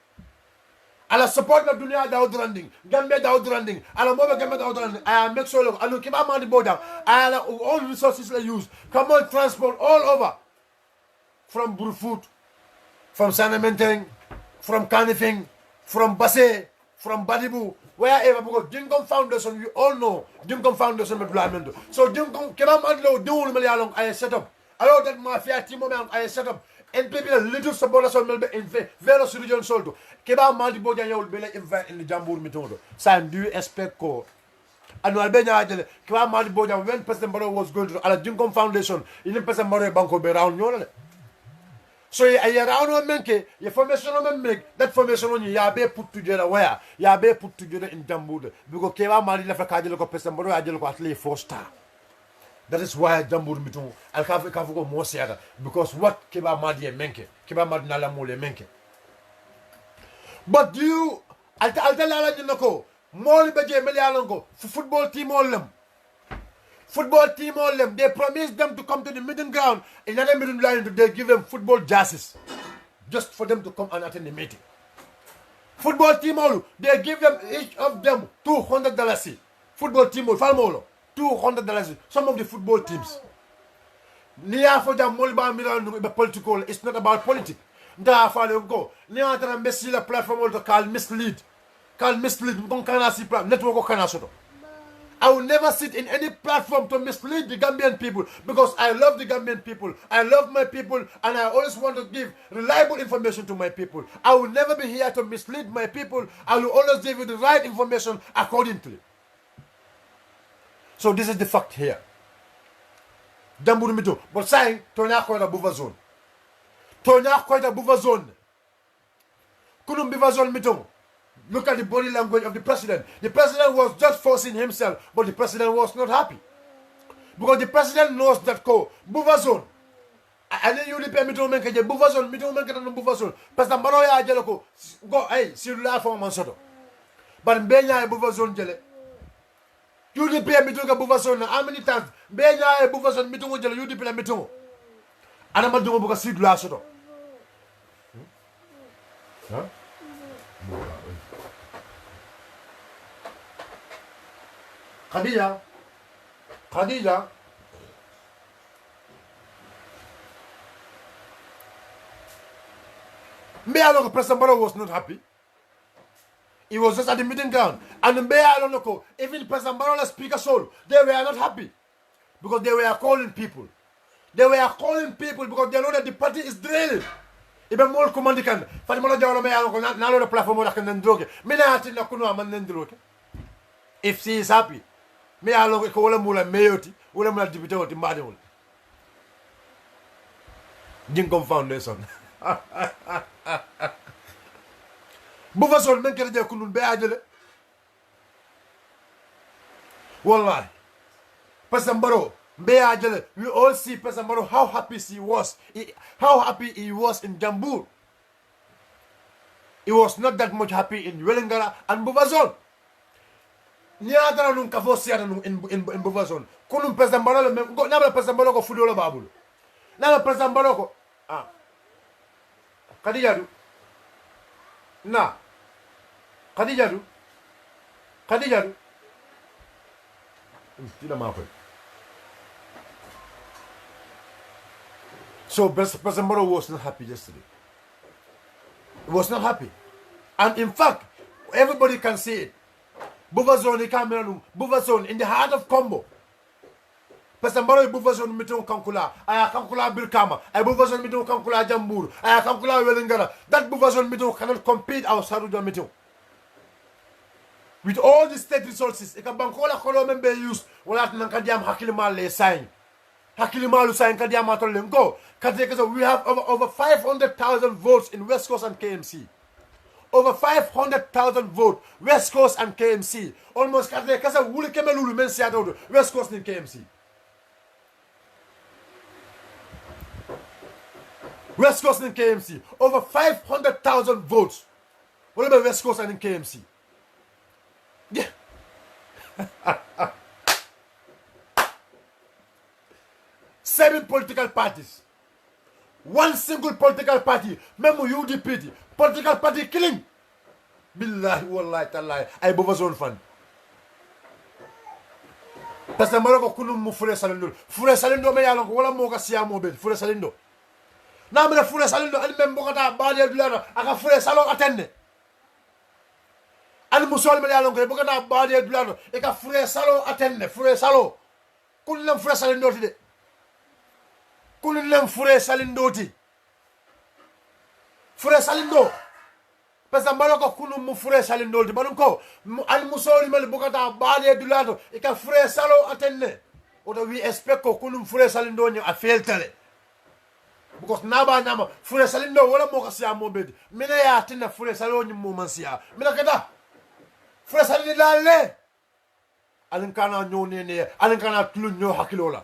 Ala support na dunia da udranding. Gambia da udranding. Ala mobe Gambia da udranding. I make sure look anu Keba Madi Bojang ala all resources they use. Come on transport all over. From Burfoot, from Sanamenteng, from Kanifing, from Basse, from Badibu, wherever, because Jingom Foundation, you all know Jingom Foundation with Blamendo. So Jingom, Keba Madlo, do Malayalong, I set up. I know that mafia team, I set up. And people, a little supporters on Melbourne in various regions, soldo. Keba Madi Bojang will be invited in the Jambour Mitondo. Sam, do you expect ko? And Albania, Keba Madi Bojang, when President Barrow was going to the Jingom Foundation, in the President Barrow Banco Beround, so around one menke, your formation on make that formation on you be put together where you be put together in Jambour because Keba Madi left a cardinal person, but I did at least 4-star. That is why Jambour mitu I'll have go more siada because what Keba Madi menke, Keba Madi nala mole menke. But you, I'll tell you nako, more beje melialongo football team all them. Football team all them, they promise them to come to the middle ground. In another middle line, they give them football jerseys just for them to come and attend the meeting. Football team all, they give them each of them $200. Football team all, Falmolo, $200. Some of the football teams. Nia for them Molba Milan political, it's not about politics. Da follow go. Nia tara Messi la platform to call mislead. Network kanasoto. I will never sit in any platform to mislead the Gambian people because I love the Gambian people. I love my people and I always want to give reliable information to my people. I will never be here to mislead my people. I will always give you the right information accordingly. So this is the fact here. Jambour mito. But saying, Tonya Koida Buva Zone. Tonya Koida Buva Zone. Kunum Buva Zone mito. Look at the body language of the president. The president was just forcing himself, but the president was not happy. Because the president knows that Buva Zone. And then you repay me to make a Buva Zone, me to make a Buva Zone. President Manoya Jeloko, go, hey, see you laugh for Mansoto. But Benya Buva Zone Jele. You repay me to a Buva Zone, how many times? Benya Buva Zone, me to Jele, you repay me to. And I'm doing a seed last. Huh? Khadija. Mbeya President Barrow was not happy. He was just at the meeting ground. And Mbeya even President Barrow speaker soul, they were not happy. Because they were calling people. They were calling people because they know that the party is draining. ibe mol ko mandi kan fati mo jawlo me yalo ko na lo platform la kan ndroke me na ati na kuno man ndroke if she is happy me yalo ko wala mula meyoti wala mula dibite woti mbade wala Jingcom Foundation bu fa sol men kere je kunun be ajele wallahi Pesambaro be ajele we all see Pesambaro how happy he was in Jambur. He was not that much happy in Welengara and Buvazon. Niadara nun kavosia in Buvazon. Kunun Pesambaro go na Pesambaro ko fudola babulu. Na Pesambaro ko Khadijatu na Khadijatu Tila ma So Pesambaro was not happy yesterday. He was not happy. And in fact, everybody can see it. Buvazon Cameroon, Buvazon in the heart of Combo. Pesambaro Buvazon miton Kankula, aya Kankula Bilkama, I Buvazon miton Kankula Jambur, aya Kankula Welengara. That Buvazon miton cannot compete our Saruja miton. With all the state resources, Ikabankola Kolomembe used, Walat Nankadiam Hakilima le sign. Hakilimalu sign Kadiama Tolengo. We have over 500,000 votes in West Coast and KMC. Over 500,000 votes, West Coast and KMC. Almost Kasa Wuli Kemelulu Mensiado, West Coast and KMC. West Coast and KMC. Over 500,000 votes. What about West Coast and KMC? Yeah. 7 political parties. 1 single political party. Même UDP. Political party killing. Billahi wallahi tallahi. Ay Buvazon fan. Parce que malako kunum mu Fure Salindo. Fure Salindo me yalon ko wala mo ka siya mo be Fure Salindo. Na me Fure Salindo al même bokata baade dulano aka Fure Salo atenne. Al musol me yalon ko bokata baade dulano e ka Fure Salo atenne. Fure Salo. Kunum Fure Salindo de. Kunum Fure Salindo ti. Fure Salindo. Parce que malako kunum mu Fure Salindo ti balunko al musol me bokata baade dulano e ka Fure Salo atenne. Odo we expect ko kunum Fure Salindo ni a feltale. Because naba nama Fure Salindo wala mo ka siya mo bedi. Mina ya tinna Fure Salo ni mo mansia. Mina kada. Fure Salindo lalle. Alin kana nyone ne, alin kana tulu nyo hakilola.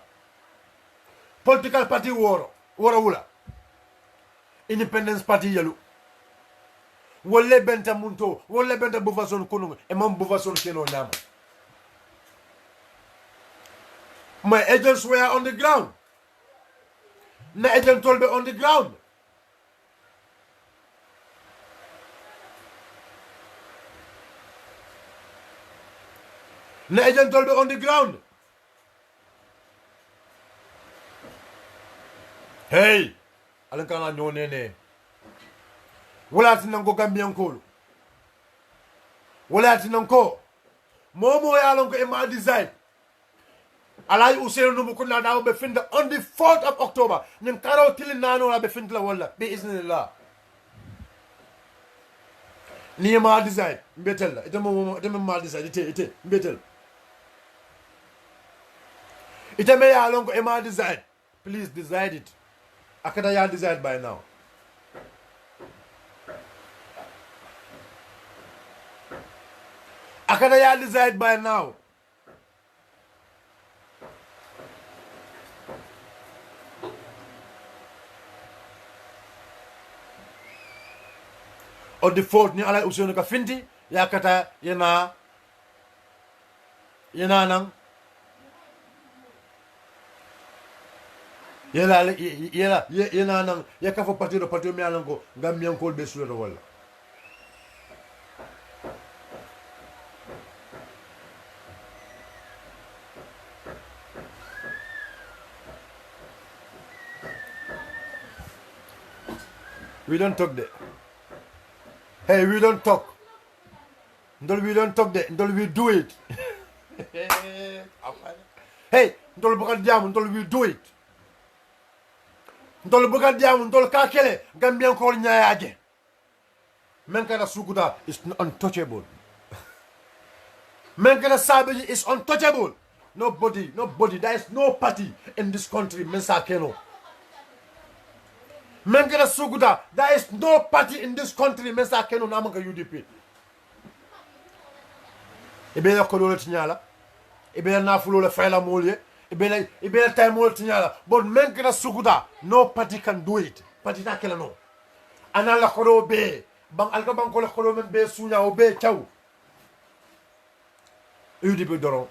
Political party woro wula. Independence party yalu. Wolle benta munto, wolle benta Buvazon kunung, e mam Buvazon keno nama. My agents were on the ground. My agent told me on the ground. My agent told me on the ground. Hey, alankana nyonene. Wala tinango Gambian kolo. Wala tinango. Momo ya alonko ema design. Alay usero numu kuna na be finda on the 4th of October. Nim karo tili nano la be finda wala bi iznillah. Ni ema design mbetel la. Ite mo ma design ite mbetel. Ite me ya alonko ema design. Please decide it. Akada ya decide by now. Akada ya decide by now. On the 4th ni alay useno ka finti ya kata yana nang yana nang ya ka fo patiro mi alango Gambian kol be sulo wala. We don't talk there. Hey, we don't talk. Until we don't talk there. Until we do it. Hey, until we do it. ndol buga diamu ndol ka kele Gambian ko nyaaje men kana sukuta is untouchable men kana Sabally is untouchable. Nobody, there is no party in this country, Mensa Keno. Mengena Suguda, there is no party in this country, Mensa Keno, Namaka UDP. Ibele Kodole Tinyala, Ibele Nafulo Fela Molie, Ibele Taimol Tinyala, but Mengena Suguda, no party can do it. Party Nakela no. Anala Koro Be, Bang Alkaban Kola Koro Be Sunya Obe Chow. UDP Doron.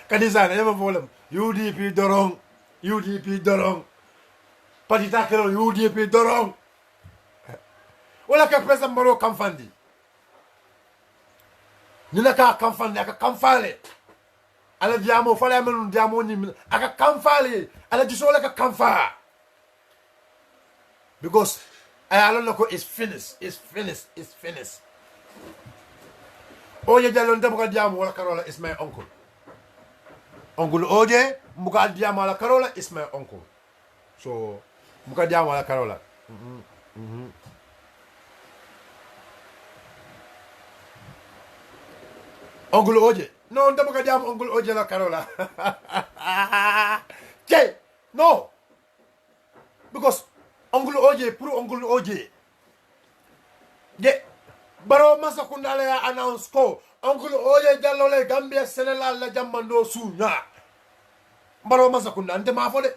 Kadisa na yama volem UDP dorong parti takelo UDP dorong wala ka pesa mbaro kamfandi nina ka kamfandi aka kamfale ala diamo fala men diamo ni aka kamfale ala jisola ka kamfa because I don't know it's finished oye jalon dem diamo wala karola is my uncle Uncle Oje, muka diama la Carola is my uncle. So, muka diama la Carola. Uncle Oje. No, don't muka diama Uncle Oje la Carola. Okay, no. Because Uncle Oje, pro Uncle Oje. Yeah. Baro Masakunda le announce ko Uncle Oje Jallow le Gambia Senegal la jambando sunya. Baro Masakunda ante mafode.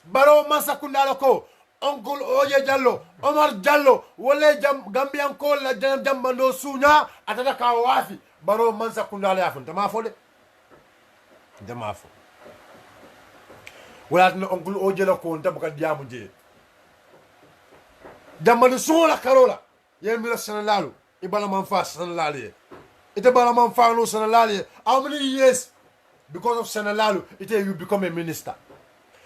Baro Masakunda la ko Uncle Oje Jallow, Omar Jallow, wole Gambian ko la jambando sunya atata ka wafi. Baro Masakunda le afun mafode. De mafo. Wala no Uncle Oje la ko ntabuka diamu je. Jambando sunya la Carola. Yemira Senegal. Ibala manfa Senelalu. Ite bala manfa no Senelalu. How many years? Because of Senelalu, ite you become a minister.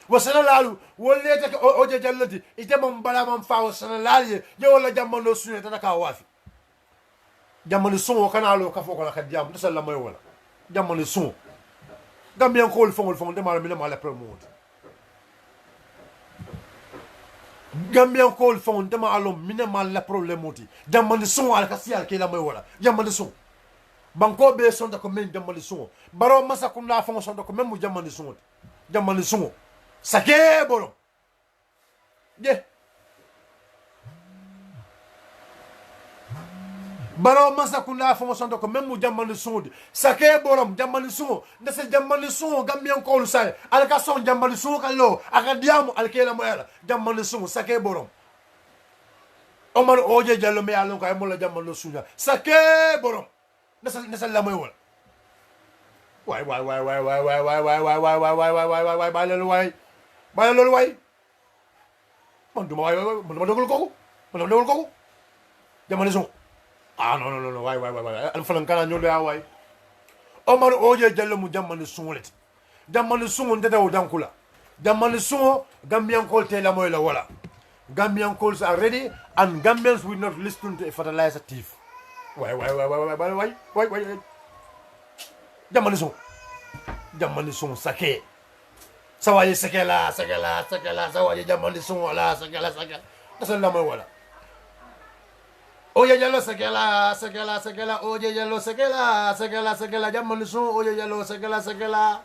Wa Senelalu, wole take Oje Jallow. Ite bala manfa o Senelalu. Ye wala jamano sunya tata ka wafi. Jamano sun kana lo ka foko la ka diam. To sala moy wala. Jamano sun. Gambian ko fon de mala mi la promote. Gambian call phone dema alom minimal la problemoti jamani son al kasial ke la moy wala jamani son banko be son da ko men jamani son baro masa kunna fon son da ko men mu jamani son sake bolo de baro masa kunna fon son da ko men mu jamani son sake borom jamani son ndase jamani son Gambian call sai al ka son jamani son kallo aka diamu al ke la moy wala jamani son sake borom Omar Oje Jallow me alon kay mo la jamano sunya sake borom nasa la moy wala way balal way man duma man dogul ko jamano son no way al falan kana nyol ya way Omar Oje Jallow mu jamano sunlet jamano sun ndeta o dankula jamano sun Gambian call te la moy la wala Gambian calls are ready and Gambians will not listen to a fertilizer thief. Why? Jamani son sake. Sawaye sakela, sawaye jamani son wala sakela. That's all my wala. Oje Jallow sakela, Oje Jallow sakela, jamani son Oje Jallow sakela.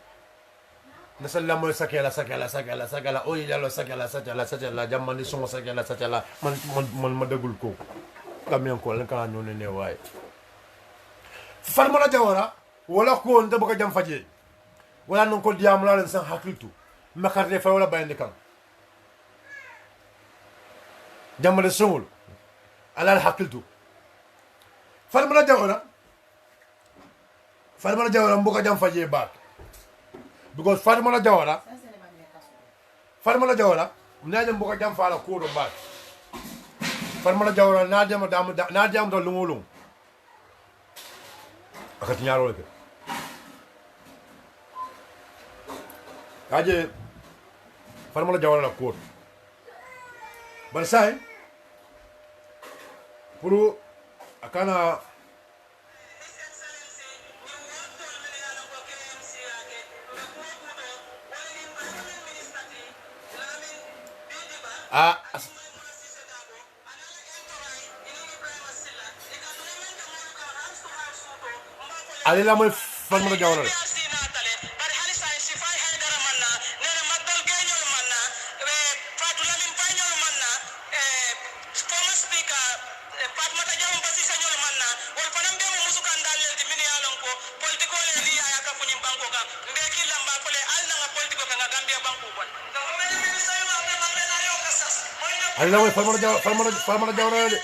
Nasalla moy sakela Oje Jallow sakela jamani son sakela man ma degul ko Gambian ko lan kana ñone ne way Farmala Jawara wala ko nda baka jam faje wala non ko diam la len san hakiltu makarte fa wala bayande kam jamale songul ala hakiltu Farmala Jawara mbuka jam faje ba because Farmala Jawara najem buka jam fala ko do ba Farmala Jawara najem do lungulung akati nyaro le kaje Farmala Jawara ko bar sai puru akana ah ali la moy Farmata Jawara ali la moy Farmata Jawara de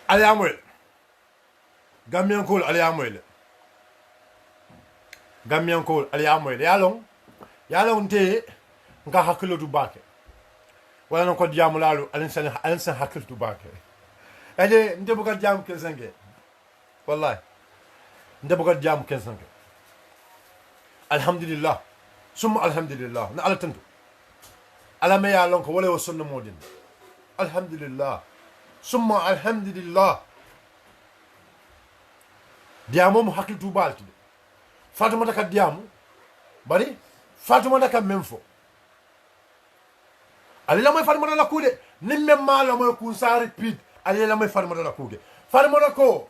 ali amoy Gambian Kool ali amoy Gambian Kool ali amoy yalong te nga hakilo du bake wala non ko diamu lalu alin san hakil du bake aje nde buga diamu kesange wallahi nde buga diamu kesange alhamdulillah summa alhamdulillah na ala tantu ala me yalong ko wala sunna modin alhamdulillah summa alhamdulillah diamu mu hakil du balti Fatoumata ka diamu bari Fatoumata ka memfo ali la moy Fatoumata la kude nimme ma la moy ku sa repeat ali la moy Fatoumata la kude Fatoumata ko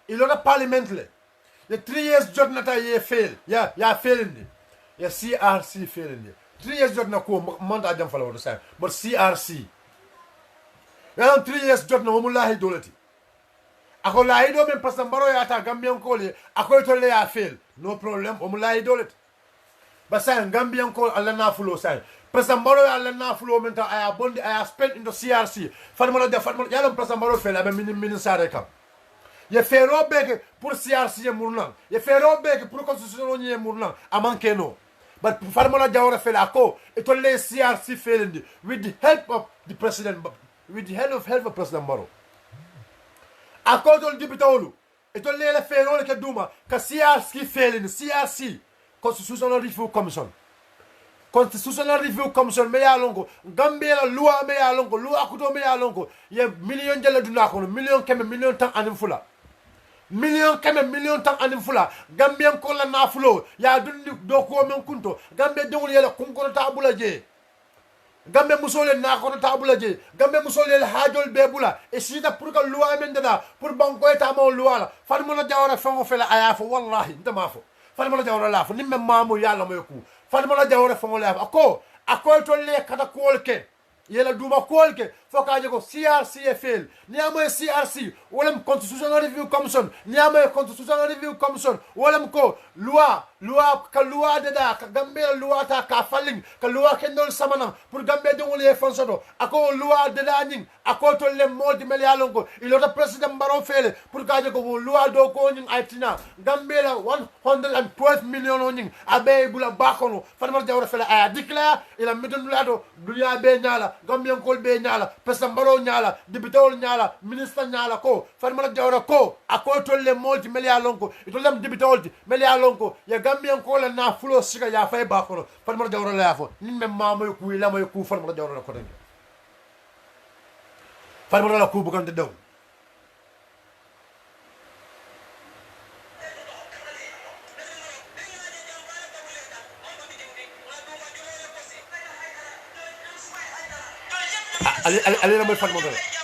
ilona parliament le the 3 years jot nata ye fail ya failindi ya CRC failindi 3 years jot na ko manda jam fala wodo sa but CRC ya 3 years jot na wallahi dolati ako lahi do men pasam baro ya ta Gambian ko le ako to le ya fail no problem wallahi dolati basan Gambian ko alla na fulo sa pasam baro ya alla na fulo men ta aya bondi aya spend in the CRC Fatoumata ya lam pasam baro fail abe min sare kam ye fero beke pour CRC ye murnan ye fero beke pour constitution ye murnan amanke no but Fatoumata Jawara fail ako to le CRC failindi with the help of the president with the help of President Barrow ako to dipitawlu to le fero le ke duma ka CRC failindi CRC Constitutional Review Commission me ya longo Gambia la loi me ya longo loi akuto me ya longo ye million jelle duna ko million keme million tan anim fula million tan anim fula Gambian ko la nafulo ya dundi do ko men kunto Gambia dongul yela kunkono ta bula je Gambia musole na ko ta bula je Gambia musole le hajol be bula e sita pour ka loi men dada pour banko eta mo loi la Fatoumata Jawara fango fela aya fo wallahi ndama fo Fatoumata Jawara la fo nimme mamu yalla moy ku Fatoumata Jawara fango la ako to le kata kolke yela duma kolke foka jego CRC fail niamo CRC wolem Constitutional Review Commission niamo Constitutional Review Commission wolem ko loi de da ka Gambia loi ta ka falling ka loi kendol samana pour Gambia de wole fonsoto ako loi de da ning ako to le modi mel yalongo ilota president Barrow fail pour ka jego loi do ko ning aitina Gambia la 112 million ning abe bula bakono Fatoumata Jawara fail aya declare ila midon lado dunya be nyala Gambian kol be nyala President Barrow nyala dibitol nyala minister nyala ko Fatoumata Jawara ko ako to le modi mel yalongo to lem dibitol mel yalongo ya Gambian ko la na fulo siga ya fay bakono Fatoumata Jawara la fo nin mem mamoy ku la moy ku Fatoumata Jawara ko tan Fatoumata la ku bu kan de daw ali la moy Fatoumata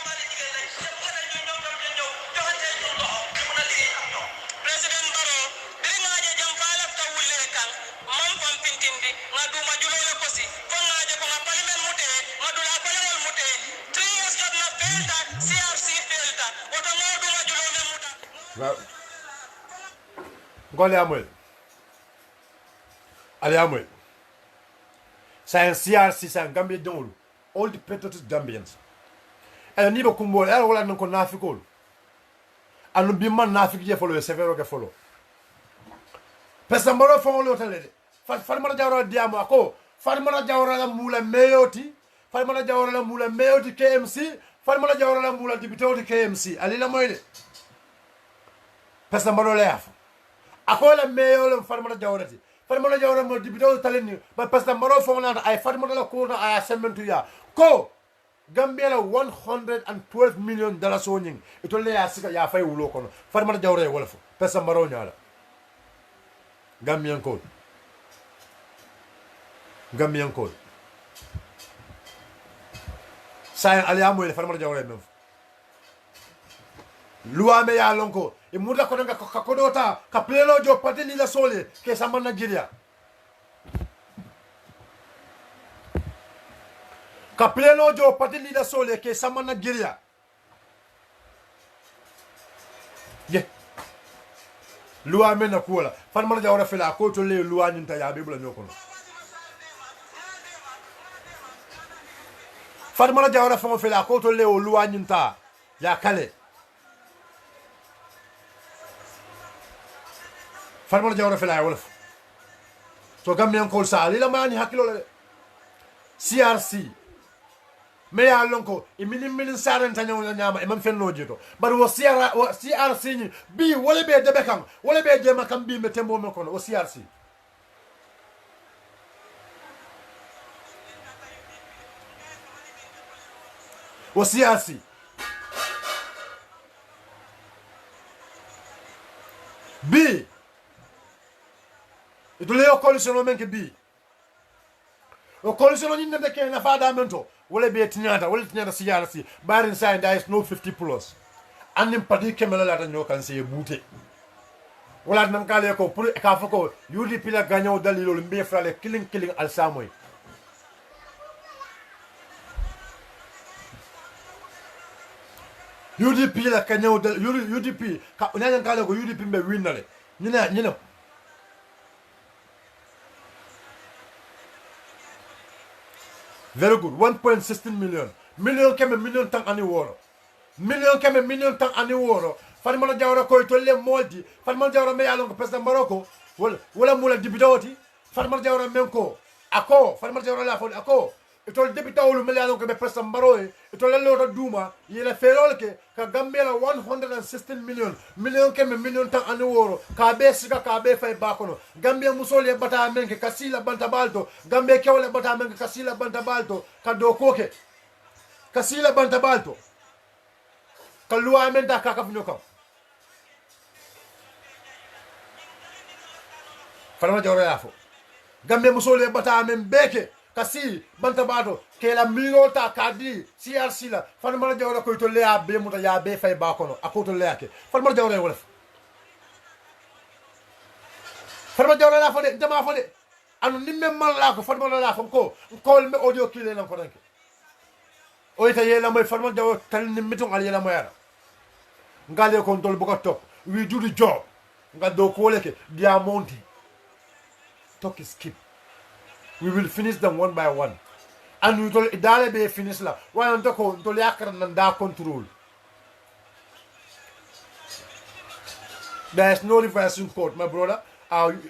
Gole amoy ali amoy sa CRC sa Gambia dongul all the patriotic Gambians. And niba kumbo ala wala nan ko nafikol. Anu bi man nafik je follow severo ke follow. Pesa mbaro fon lo tale. Farmara jawra diamo ako. Farmara jawra la mula meyoti. Farmara jawra la mula meyoti KMC. Farmara jawra la mula dibitoti KMC. Alila moyle. Pesa mbaro le afu. Ako la meyo farmara jawra ti. Farmara jawra mo dibitoti taleni. Ba pesa mbaro fon la ay farmara la ko na ay sementu ya. Ko Gambia la $112 million onying. Ito le ya sika ya fay wulo kono. Farmara jawra e wala fu. Pesa mbaro nyala. Gambian code. Gambian code. Sayan aliamu ile farmara jawre mem. Luame ya lonko. E muda ko nga kakodota ka plelo jo patini la sole ke sama Nigeria. Ka plelo jo patini la sole ke sama Nigeria. Ye. Luame na kuola. Farmara jawre fela ko to le luwa nyinta ya bibula nyokono. Farmara jawra famo fela ko to leo luwa nyinta ya kale. Farmara jawra fela wala. So Gambian ko sa lila mani hakilo le. CRC me ya lonko e minin saran tanyo nyama e man fenno jito bar wo CRC ni bi wala be debe kam wala be jema kam bi me tembo me kono o CRC o CRC bi idule o coalition men ke bi o coalition ni nde ke na fada mento wala be tinyata CRC barin say there is no 50 plus anim parti kemela la tan kan se bouté wala nan kale ko pour ka fako UDP la gagno dalilo mbe frale killing al samoy UDP la gagno dal UDP ka nan kale ko UDP mbe winnale ñina very good 1.16 million keme million tang ani woro million tang ani woro Farmara jawra ko to le moldi Farmara jawra me yalon ko president Morocco wala mula dibidoti Farmara jawra men ko ako Farmara jawra la fo ako to debitawlu me yalon ko be president Baroy to le lota duma yele ferol ke ka Gambia la 116 million keme million tang ani woro ka be sika ka be fay bakono Gambia musole bata men ke kasila banta balto Gambia kewle bata men ke kasila banta balto ka do koke kasila banta balto ka luwa men da ka kafnyo kam Farmara jawra yafo Gambia musole bata men beke kasi banta bato ke la milota kadi CRC la Farmara jawra ko to lea be muta ya be fay bakono akoto leake Farmara jawra wala Farmara jawra la fo de dama fo de anu nimme mal la ko Farmara la fo ko me audio kile nan ko danke o ita yela moy Farmara jawra tan ni mitung al yela moyara ngale ko tol bu ko top we do the job nga do ko leke diamonti talk is skip. We will finish them one by one. And we will dale be finish la. Why on toko to yakra nanda control. There is no revising code, my brother.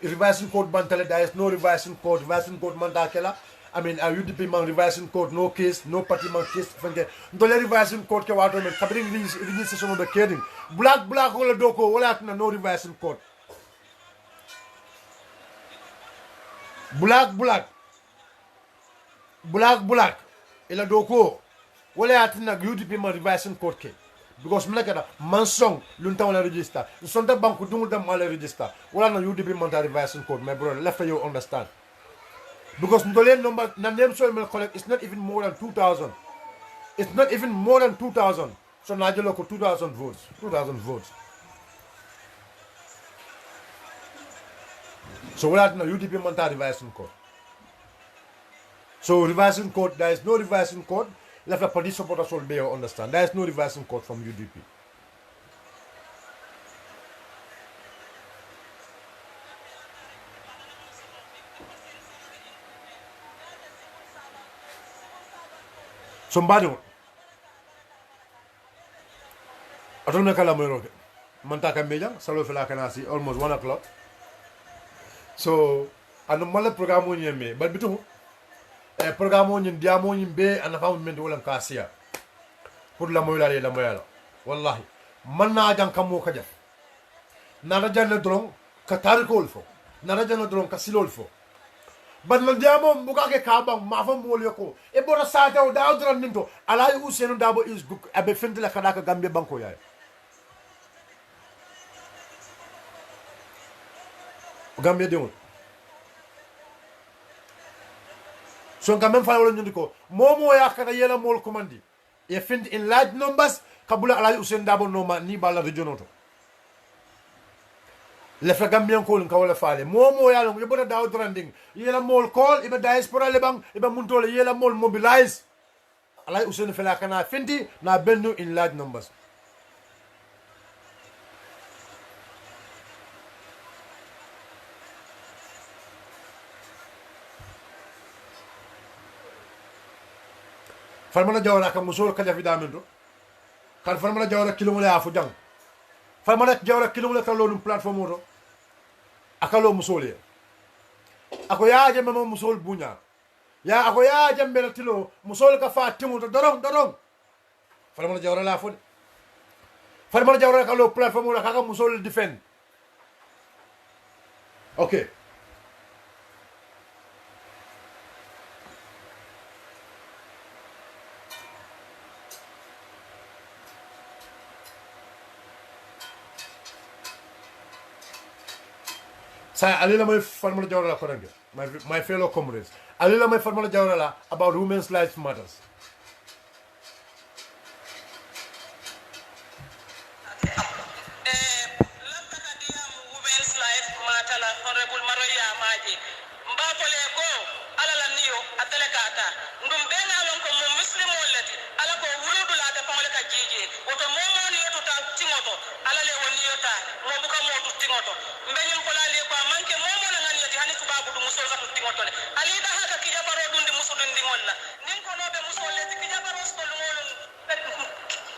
Revising code bantale. There is no revising code. Revising code mandakela. I mean, UDP man revising code, no case, no party man case. Fenge. Ndole revising code ke wato men. Kabring registration of the kidding. Black wala doko wala no revising code. Black ila doko wala atina UDP man revising code ke because mlekada mansong lunta wala register sonta banku dungu dam wala register wala na UDP man revising code my brother left you understand because ndole number na name so mel collect it's not even more than 2000 so na jelo ko 2000 votes so wala atina UDP man revising code. So revising code, there is no revising code. Left the police supporters will be understand. There is no revising code from UDP. so mbadi atol me kala moy roke man ta kam jang salo fela kana si almost 1 o'clock so anu mala programme woni me bal bitu programme woni diamo ni be ana fam men wala kasiya pour la moy la moy wallahi man na jang kam ko def na la janna dron ka tarikol fo na la janna dron ka silol fo ban na diamo buka ke ka bang ma fam mo ko e bora sa taw da dron ninto ala yu senu dabo is book abe fente la kada ka gambe banko yaay Gambia de so quand même fa wala ñu ko momo yakata yela mol commandi e find in large numbers kabula ala usen dabo no ma ni bala region to le fa Gambian ko ka wala faale momo yalo yo boda daw trending yela mol call ibe diaspora le bang ibe muntole yela mol mobilize ala usen fela kana findi na bennu in large numbers farmana jawara ka musol ka jafi damento kan farmana jawara kilomole afu jang farmana jawara kilomole ka lolum platform to akalo musole ako ya je mama musol bunya ya ako ya je mbela tilo musol ka fa timu to dorong farmana jawara la fu farmana jawara ka lo platform to ka musol defend okay Saya alila may farmala jawra la korange my fellow comrades alila may farmala jawra la about women's life matters women's life matter la honorable Maroya Maji mbapole ko alala niyo atele kata ndum benga lon ko mo muslim wallati ala ko wuludu la da pamale ka jiji woto momo ni yoto ta timoto alale woni yota mo buka mo tu timoto mbenyum ko la le ko manke momo la ngani yati hani tubabu du musol ka tu timoto le ali da haka kija baro dundi musudun dingolla nim ko no be musol le kija baro ko ngol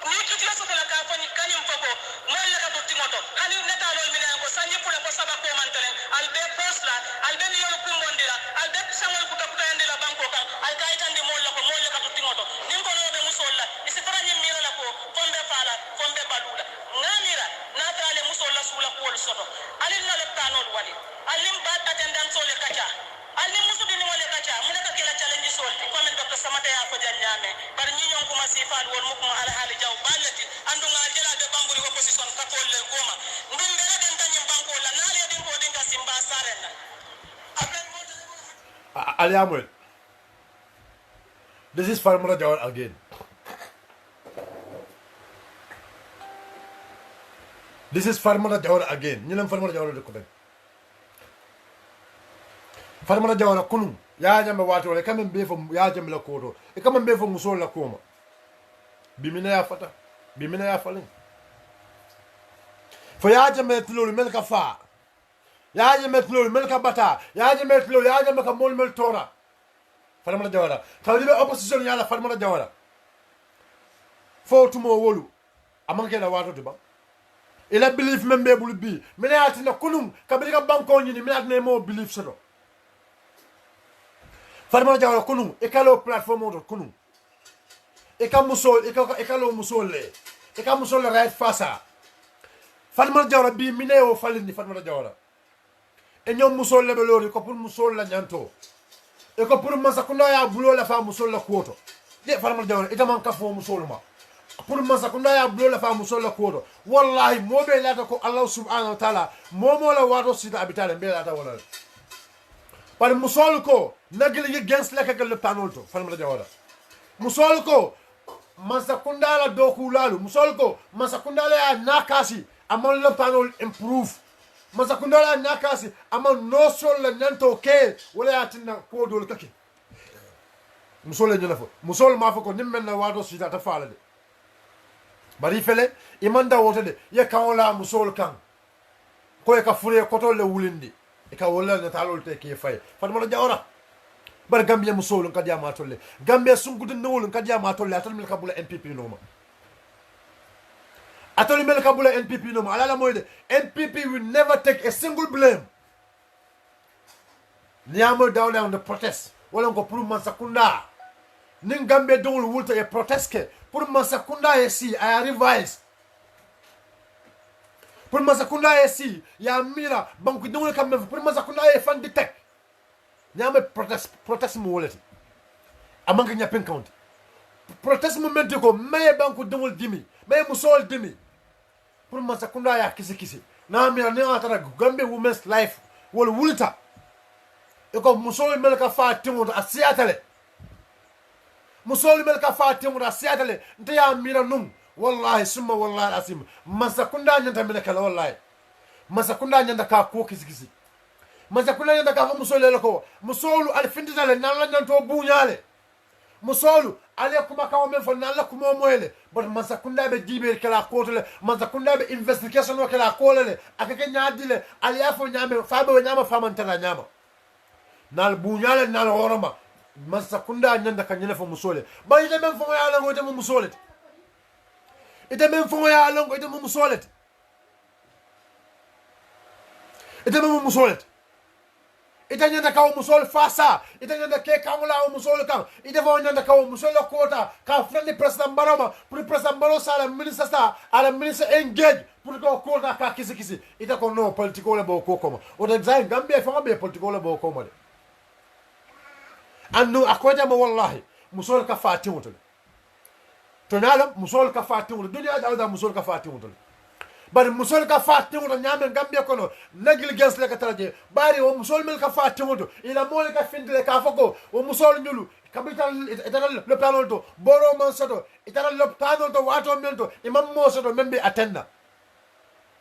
ni kitla so la ka fani kanyum foko mo la ka tu timoto hani neta lol mi ko sanyi pula ko saba ko mantelen albe posla albe ni yo kumbondira albe sangol kuta kuta yandela banko kan al kaitandi mo la ko mo la ka tu timoto nim ko no be musol la isi tara nyim mira la ko fombe fala fombe balula ngamira na tale musol la sula ko wol soto alin na leptanol wali alim bat attendance ole kacha alim musudini wole kacha mun ka kila challenge sol ko men dr samata ya ko janyame bar ñi ñon ko masifal wol mukma al hali jaw balati andu nga jela de bamburi opposition ka ko le goma ndum bere den tanyim banko la nale den ko den ka simba sarena Ali Amwell, this is Farmala Jawar again. This is Farmala Jawar again. You know Farmala Jawar de Kobe. Farmala Jawar kunu. Ya jambe watu wale kama mbefo ya jambe la kodo. E kama mbefo musol la koma. Bimina ya fata. Bimina ya falin. Fo ya jambe tulul mel ka fa. Ya jambe tulul mel ka bata. Ya jambe tulul ya jambe ka mol mel tora. Farmala Jawara. Tawdibe opposition ya la Farmala Jawara. Fo tumo wolu. Amanke la watu tiba. Ila belief membe bulu bi mene atina kunum kabirika banko nyini mene atina mo belief soto Farmala Jawara kunum e kalo platform to kunum e ka musol e kalo musol le e ka musol le right fasa Farmala Jawara bi mine o falindi Farmala Jawara e ñom musol le belori ko pour musol la nyanto e ko pour masakunda ya bulo la fa musol la kuoto de Farmala Jawara ita man ka fo musol ma pour masakunda ya bulo la fa musol la kuoto wallahi mobe lata ko Allah subhanahu wa ta'ala momo la wato sita abitale be lata wala par musol ko nagli ye gens la ka le panol to Farmala Jawara musol ko masakunda la doku lalu musol ko masakunda la nakasi amon le panol improve masakunda la nakasi amon no sol la nanto ke wala atina ko dol kake musol le nyala fo musol ma fo ko nimmen na wato sita ta faala de bari fele imanda wote de ye kawola musol kan ko e ka fure ko to le wulindi e ka wala na talol te ke fay Farmala Jawara bar Gambia musolu kadi ma tolle Gambia sungude newul kadi ma tolle atal mil kabula NPP no ma atal mil kabula NPP no ma ala la moyde NPP will never take a single blame niamo dawle on the protest wala ko pour Mansakunda nin Gambia dongul wulta e protest ke pour Mansakunda e si I revise pour Mansakunda e si ya mira banku dongul kam pour Mansakunda e fan di tek nyame protest mu wolati amanga nyapen county protest mu mente ko maye banku dongul dimi maye musol dimi pour Mansakunda ya kisi na mira ne atara Gambia women's life wol wulta e ko musol melka fa tingo asiatale musol melka fa tingo asiatale nte ya mira num wallahi summa wallahi asim Mansakunda nyanta melka wallahi Mansakunda nyanda ka ko kisi Mansakunda nyanda ka musol le ko musolu al finditale nan la nyanto buñale musolu ale kuma ka men fo nan la kuma moyle but Mansakunda be dibe kala kotole Mansakunda be investigation o kala kolele akake nyaadile ali afo nyame fabe nyama famantana nyama nal buñale nal horoma Mansakunda nyanda ka nyene fo musole ba ite men fo ya lango ite mo musole ite men fo ya lango ite mo musole ite mo musole ite nyanda ka musole fasa ite nyanda ke kangula o musole kan ite fo nyanda ka musole kota ka frandi president baroma pour president baro sala ministre sa ala ministre engage pour ko kota ka kisi ite ko no politiko le bo ko koma o de design Gambia fo be politiko le bo ko mo de annu akoja ma wallahi musol ka fati mutul to nala musol ka fati mutul dunya da musol ka fati mutul bari musol ka fati mutul nyame Gambia kono nagil ges le ka taraje bari o musol mel ka fati mutul ila mol ka findile ka fako o musol nyulu kabital etanal le planol to boro man soto etanal le planol to wato mento imam mo soto membe atenna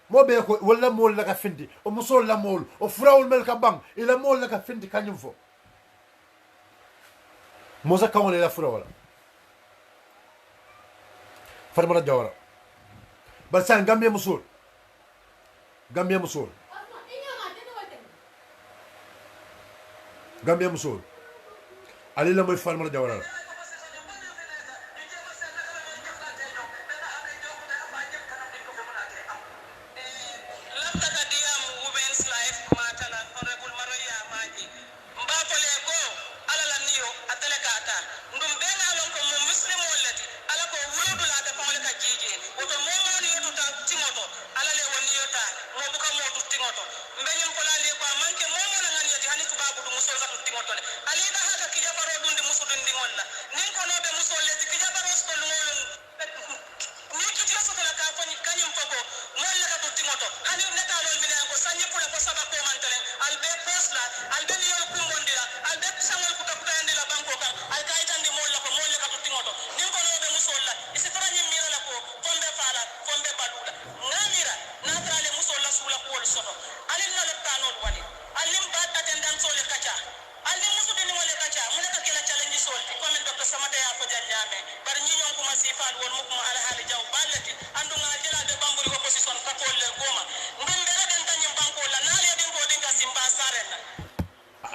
mo be ko wala mol la ka findi o musol la mol o furawul mel ka bang ila mol la ka findi kanyum fo Moza kawale la fura wala Fatmata Jawara Balsan Gambia musul Gambia musul Ali la moy Fatmata Jawara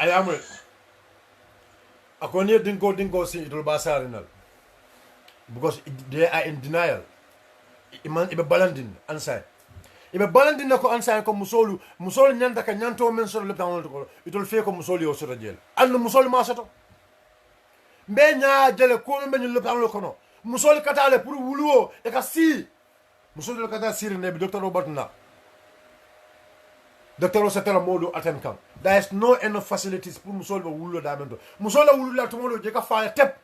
ayamul akoni dingo si idul basarinal because they are in denial iman ibe balandin ansay ibe balandin ko ansay ko musolu nyanda ka nyanto men so le tanol ko idul fe ko musolu yo sota jel andu musolu ma soto mbe nya jele ko mbe le tanol ko no musolu katale pour wuluo e ka si musolu kata sir ne bi docteur Obatna Doctor Osatera Modo Atenkam. There is no enough facilities pour Musolba Wulo Damendo. Musola Wula tomorrow, Jeka fire tep.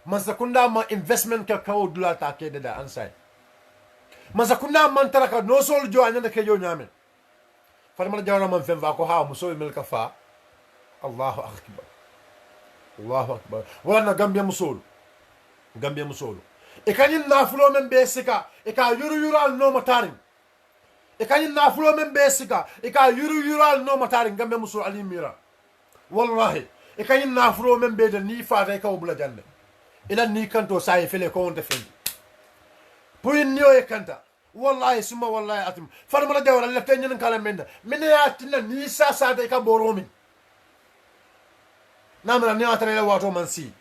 Mansakunda ma investment ka kawo dula ta ke da ansai. Mansakunda man taraka no sol jo anyanda ke jo nyame. Fatmata Jawara man fem va ko ha musol mel ka fa. Allahu akbar. Allahu akbar. Wala na Gambia musol. Gambia musol. E kanyin na fulo men be sika e ka yuru al no matarin. E kanyin na fulo men be sika e ka yuru al no matarin Gambia musol ali mira. Wallahi e kanyin na fulo men be de ni fa ka obula jande. Ila ni kanto sai fele ko onte fendi puyin niyo e kanta wallahi suma wallahi atim Fatmata Jawara la tenyen kala menda mena ya tinna ni sa de ka boromin namira ni atare la wato man si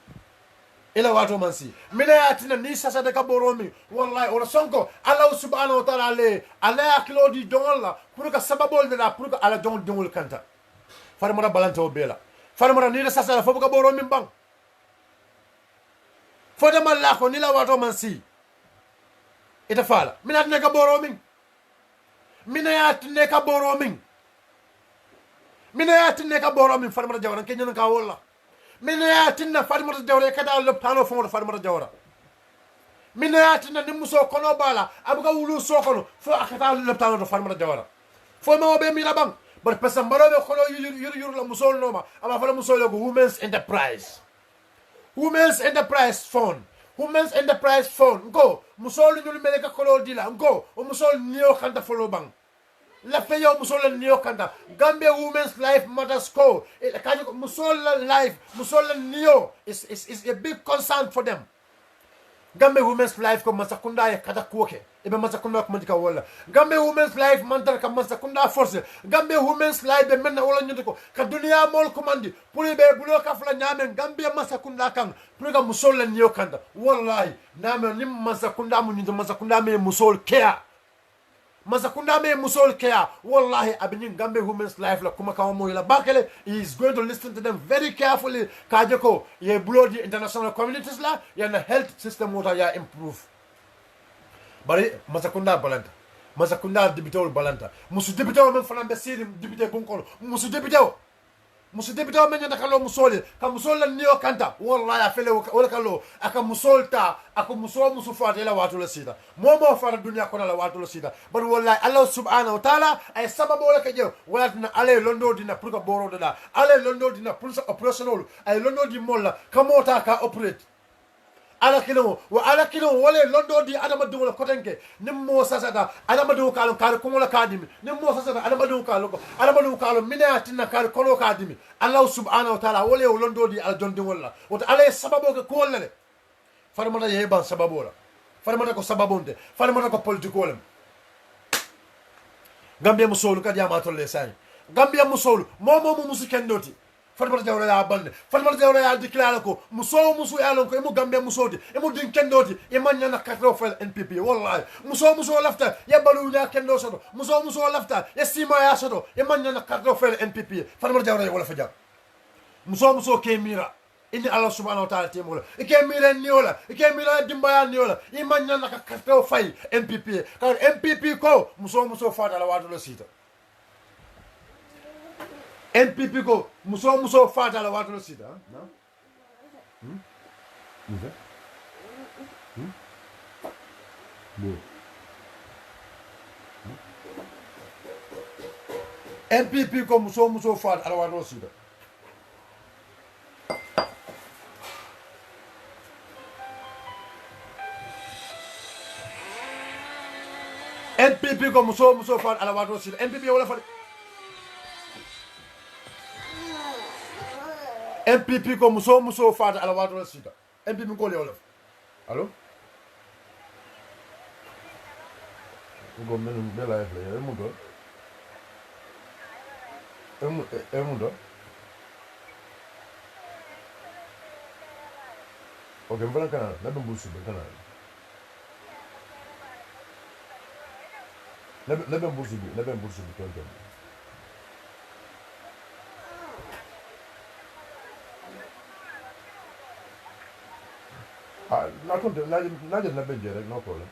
ila wato man si mina yatina ni sasa de ka boro mi wallahi ora sonko allah subhanahu wa ta'ala le ala akilo di dongola pour que sababol de la pour que ala dong dongol kanta farmara balante o bela farmara ni sasa la fofu ka boro mi bang fode man la ko ni la wato man si ita fala mina ne ka boro mi mina yatina ka boro mi mina yatina ka boro mi farmara jawran kenyan ka wala mina yatina farmata jawra kada loptano fo farmata jawra mina yatina ni muso kono bala abuga wulu so kono fo akata loptano farmata jawra fo ma be mira bang bar pesa mbaro be kono yur la muso no ma aba fa muso lo women's enterprise phone go muso lu meleka kolo dila go o muso niyo kanta folo bang la feyo musola niyo kanda Gambia Women's Life Matters Co kaji musola life musola niyo is a big concern for them. Gambia Women's Life ko masakunda ya kata kuoke ibe masakunda ko mandika wala Gambia Women's Life mantar ka masakunda force Gambia Women's Life be menna wala nyuti ko ka dunia mol ko mandi pour be bulo ka fla nyamen Gambia masakunda kan pour ka musola niyo kanda wallahi name nim masakunda mu nyuti masakunda me musol care Masakunda me musol care wallahi abinin Gambia Women's Life la kuma kawo mo la bakele he is going to listen to them very carefully kajeko ye bloody international communities la ya na health system wota ya improve bari masakunda balanta masakunda dibitol balanta musu dibitol men fana be siri dibite bunkolo musu dibitol men nyanda kalo musole ka musol la niyo kanta wallahi afele wala kalo aka musolta aka musu fata la watu la sida momo fara dunia kona la watu la sida but wallahi Allah subhanahu wa ta'ala ay sababu wala ka jew wala dina ale londo dina pour ka boro da ale londo dina pour sa operational ay londo di molla kamota ka operate ala kilo wala londo di adama dungo la kotenke nimmo sasata adama dungo kalo ko la kadimi nimmo sasata adama dungo kalo minatina kalo kono kadimi Allah subhanahu wa ta'ala wala londo di al jondi wala wata ala sababu ka ko wala le farmata yeban sababu la farmata ko sababonde farmata ko politikolem Gambia musolu kadi amato le sai Gambia musolu momo musikendoti farmata jawra ya bande farmata jawra ya declare ko muso ya lon ko emo Gambia musodi emo din kendoti e manyana katro fel NPP wallahi muso lafta ya balu na kendo soto muso lafta ya sima ya soto e manyana katro fel NPP farmata jawra ya wala faja muso ke mira inni Allah subhanahu wa ta'ala temola ike mira niola ike mira dimbaya niola i manyana katro fay NPP ka NPP ko muso fata la wadu lo sita NPP ko muso fata la watu sida no NPP ko muso fata la watu sida NPP ko muso fata la watu sida NPP wala fata MPP ko muso fata ala watu sita MPP ko le wala allo ngo men bela e mundo ok mbala kana na be mbusu be kana na be mbusu be tonton Naja na benje rek no problem.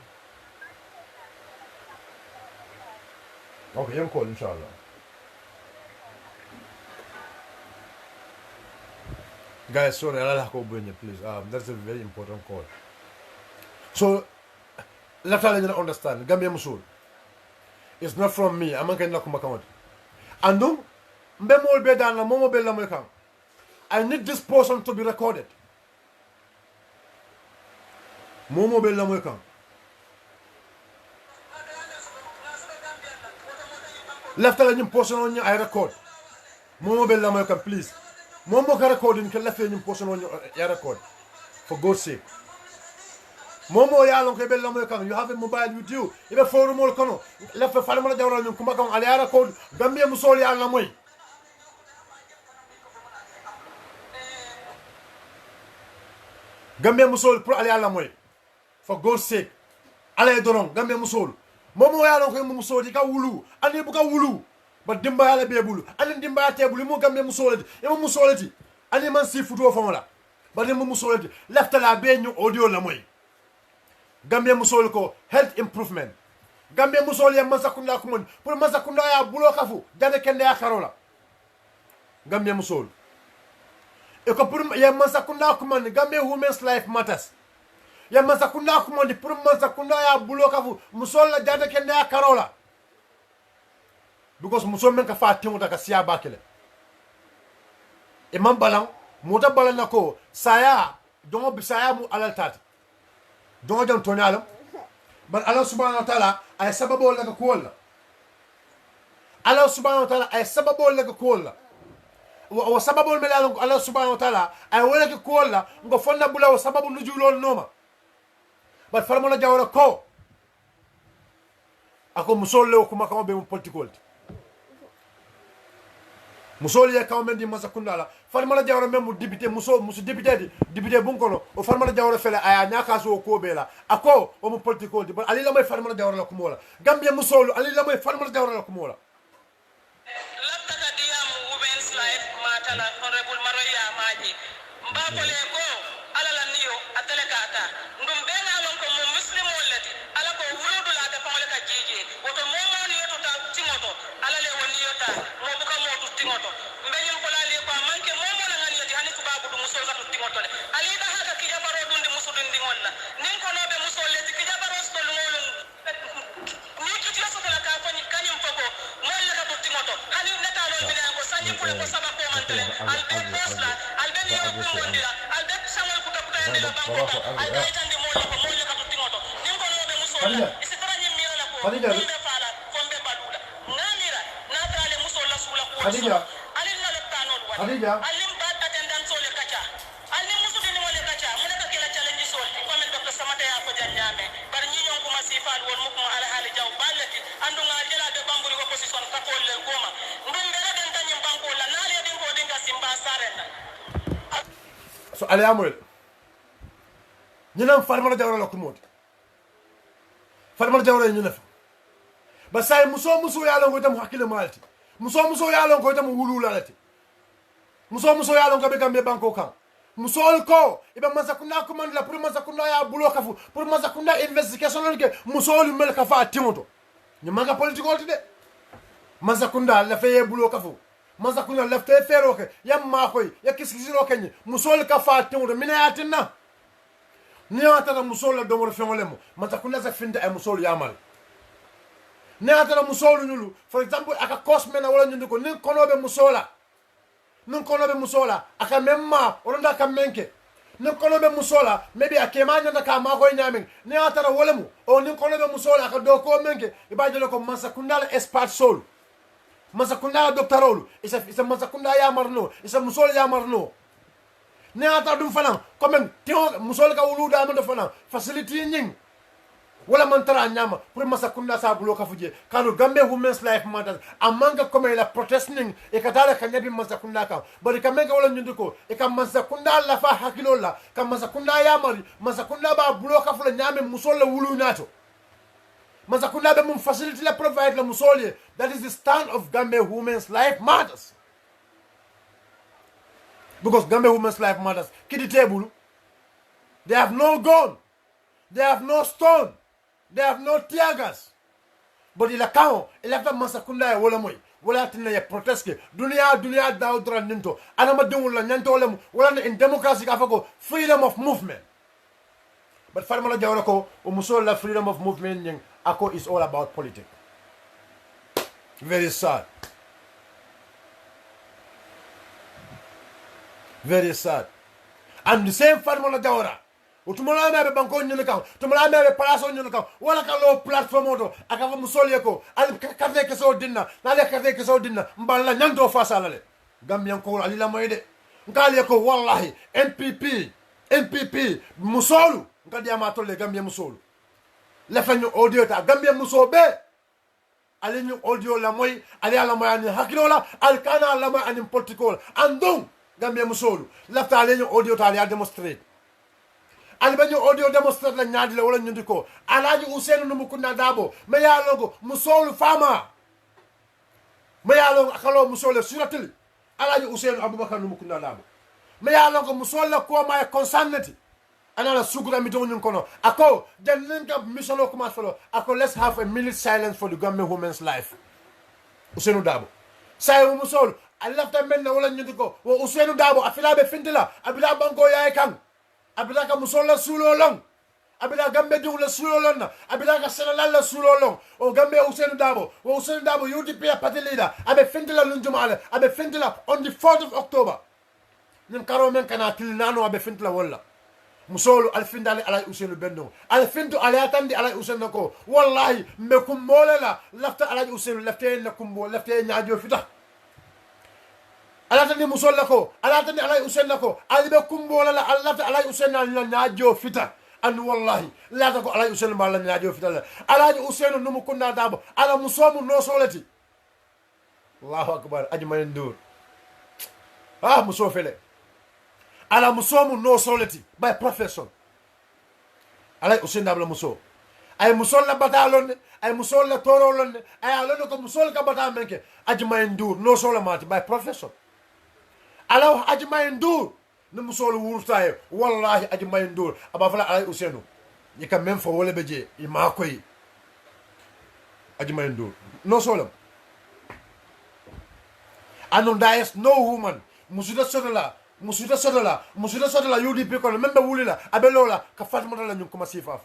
Okay, I'm call inshallah. Guys, sorry, I'll go bring you, please. That's a very important call. So, let's understand. Gambia Musul. It's not from me. I'm not going to come back. And then, I need this person to be recorded. Momo be lamoy kan lafta la ñim poson ñu ay record momo be lamoy kan please momo ka recording ke lafé ñim poson ñu ay record for God's sake momo ya lon ke be lamoy kan you have a mobile with you ibe forum mol kono lafé falma la jawra ñu kuma kan ala record Gambia musol ya lamoy Gambia musol pour aller à la moy for God's sake allez doron Gambia musol momo ya lon ko musol di ka wulu ani bu ka wulu ba dimba yala be bulu ani dimba ya te bulu mo Gambia musol di e mo musol di ani man si futo fon la ba dem musol di lefta la be ñu audio la moy Gambia musol ko health improvement Gambia musol ya masakunda ko mon pour masakunda ya bulo kafu jade kende ya karola Gambia musol e ko pour ya masakunda ko mon Gambia women's life matters ya masakunda ko mon pour masakunda ya bulo kafu musol la jade kende ya karola because musol men ka fa timuta ka siya bakele e man balan muta balan nako saya dongo bisaya mu alal tati dongo jam tonyalam ban Allah subhanahu wa ta'ala ay sababu la ko wala Allah subhanahu wa ta'ala ay sababu la ko wala wa sababu melalo Allah subhanahu wa ta'ala ay wala ko wala ngo fonna bula wa sababu nujulol noma bat farmola jawra ko ako musolle ko makamo be mu politikol musoli ya kaw di masakunda la farmala jawra même député muso député député bunkono o farmala jawra fele aya nyaka so ko bela ako o mo politiko di ali la may farmala jawra la ko mola Gambia musolo ali la may farmala jawra la ko mola laftaka diyam women's life matala honorable maroya maji mbapole ko alala niyo atelekata ndum benga lon ko mo muslim wallati ala ko wuludu la ta pamale ka jiji woto momo ni yoto ta timoto alale woni yota mo buka mo tu timoto mbenyum ko lali ko manke momo na ngani yati hani tubabu du muso zatu timoto le ali da haka kija baro dundi muso dundi wonna nin ko nobe muso le kija baro sto ngolu ni kiti so kala ka ko ni kanyum fogo mo la ka tu timoto hani neta lol bi ko sanyi pule ko saba ko mantele albe posla albe ni yo ko mondira albe samol ko taputa ndela banko albe tandi mo la ko mo la ka tu timoto nin ko nobe muso la isi tara ni mira la ko be fala kombe balula ngamira na tale muso la sula ko Khadija alin na leptanol wa Khadija alin bad attendance ole kacha alin muso ni ole kacha mun ka kila challenge sol ko men docteur samata ya ko janyame bar ñi ñon ko masifal won mu ko ala hali jaw balati andu nga jela de bamburi opposition ka ko le goma ndum be den tan ñim banko la na le den ko den ka simba sarena so ale amul ñinam farmala jawra la ko modi farmala jawra ñu nef ba say muso ya la ngo tam hakile malti muso ya la ngo tam wululalati muso ya la ngo be Gambia banko kan muso ko ibe masakunda ko man la pour masakunda ya bulo kafu pour masakunda investigation ke muso lu mel ka fa timoto ñu manga political de masakunda la feye bulo kafu masakunda la feye fero ke yam ma koy ya kiskisiro ke ni muso ka fa timoto minayatina ni atara muso la do mo fengolemo masakunda sa finda ay muso ya mal ne atara musolu nyulu for example aka cosmena wala nyundu ko nin konobe musola aka memma olonda ka menke nin konobe musola maybe akema nyanda ka ma ko nyamen ne atara wala mu o nin konobe musola aka do ko menke ibajelo ko masakundala expert soul masakundala doctorolu isa masakunda ya marno isa musola ya marno ne atara dum fana comme teo musola ka wuluda amado fana facility nying wala mantara nyama pour masakunda sa bulo ka fuje kanu Gambia women's life matters amanga comme la protesting e katala kanyabi masakunda ka bari kamenga wala nyundiko e kam masakunda la fa hakilo la kam masakunda ya mari masakunda ba bulo ka fula nyame musola wulu nato masakunda be mum facility la provide la musoli that is the stand of Gambia women's life matters because Gambia women's life matters kidi table they have no gun they have no stone they have no tear gas but ila kao ila fa masakunda ya wala moy wala tinna ya protest ke dunia daudra ninto ana madungul la nyanto wala in democracy ka fako freedom of movement but farmala jawra ko o musol la freedom of movement ning ako is all about politics very sad and the same farmala jawra utumala me be banko nyune kan tumala me be palaso nyune kan wala ka lo platform oto aka fa musole ko al café ke so dinna na le café ke so dinna mballa nyanto fa salale Gambian ko ali la moyde ngale ko wallahi NPP musolu ngadi ama tolle Gambia musolu la fanyo audio ta Gambia musobe ali ñu audio la moy ali ala moy ani hakilo la al kana la moy ani political andong Gambia musolu la ta ali ñu audio ta ali a demonstrate albanyo audio demonstrate la nyaadi la wala nyundi ko alaji Ousainou Numukunda Dabo me ya logo musolu fama me ya logo akalo musole suratul alaji Ousainou Abubakar Numukunda Dabo me ya logo musola ko ma consannati anala sugura mi don kono ako den ka mission ko ma falo ako let's have a minute silence for the Gambian women's life Ousainou Dabo say musol alafta men na wala nyundi ko wo Ousainou Dabo afila be fintila abila banko yaay kan abila ka musola sulo long abila Gambe dum la sulo long na abila ka Sénégal la sulo long o Gambe Ousainou Dabo UDP party leader abe fintila lunjumale abe fintila on the 4th of October nim karo men kana til nano abe fintila wala musolu alfindale alay Ousainou benno alfintu alayatandi alay Ousainou ko wallahi me kumbole la lafta alay Ousainou lafte na kumbo lafte nyaajo fita alatani musol lako alatani alay Ousainou ko alibe kumbola la alata alay Ousainou la nyaajo fita an wallahi lata ko alay Ousainou balla nyaajo fita la alaji Ousainou Numukunda Dabo ala musomu no solati Allahu akbar ajmain dur muso fele ala musomu no solati by profession alay Ousainou Dabo la muso ay musol la batalon ay musol la torolon ay alon ko musol ka batal menke ajmain dur no solamati by profession alaw ajmain dur no musol wurtaye wallahi ajmain dur aba fala alay Ousainou yika même fo wala beje ima koy ajmain dur no solam anon dies no woman musuda sodala UDP ko membe wulila abelola ka Fatma la nyum ko masifaf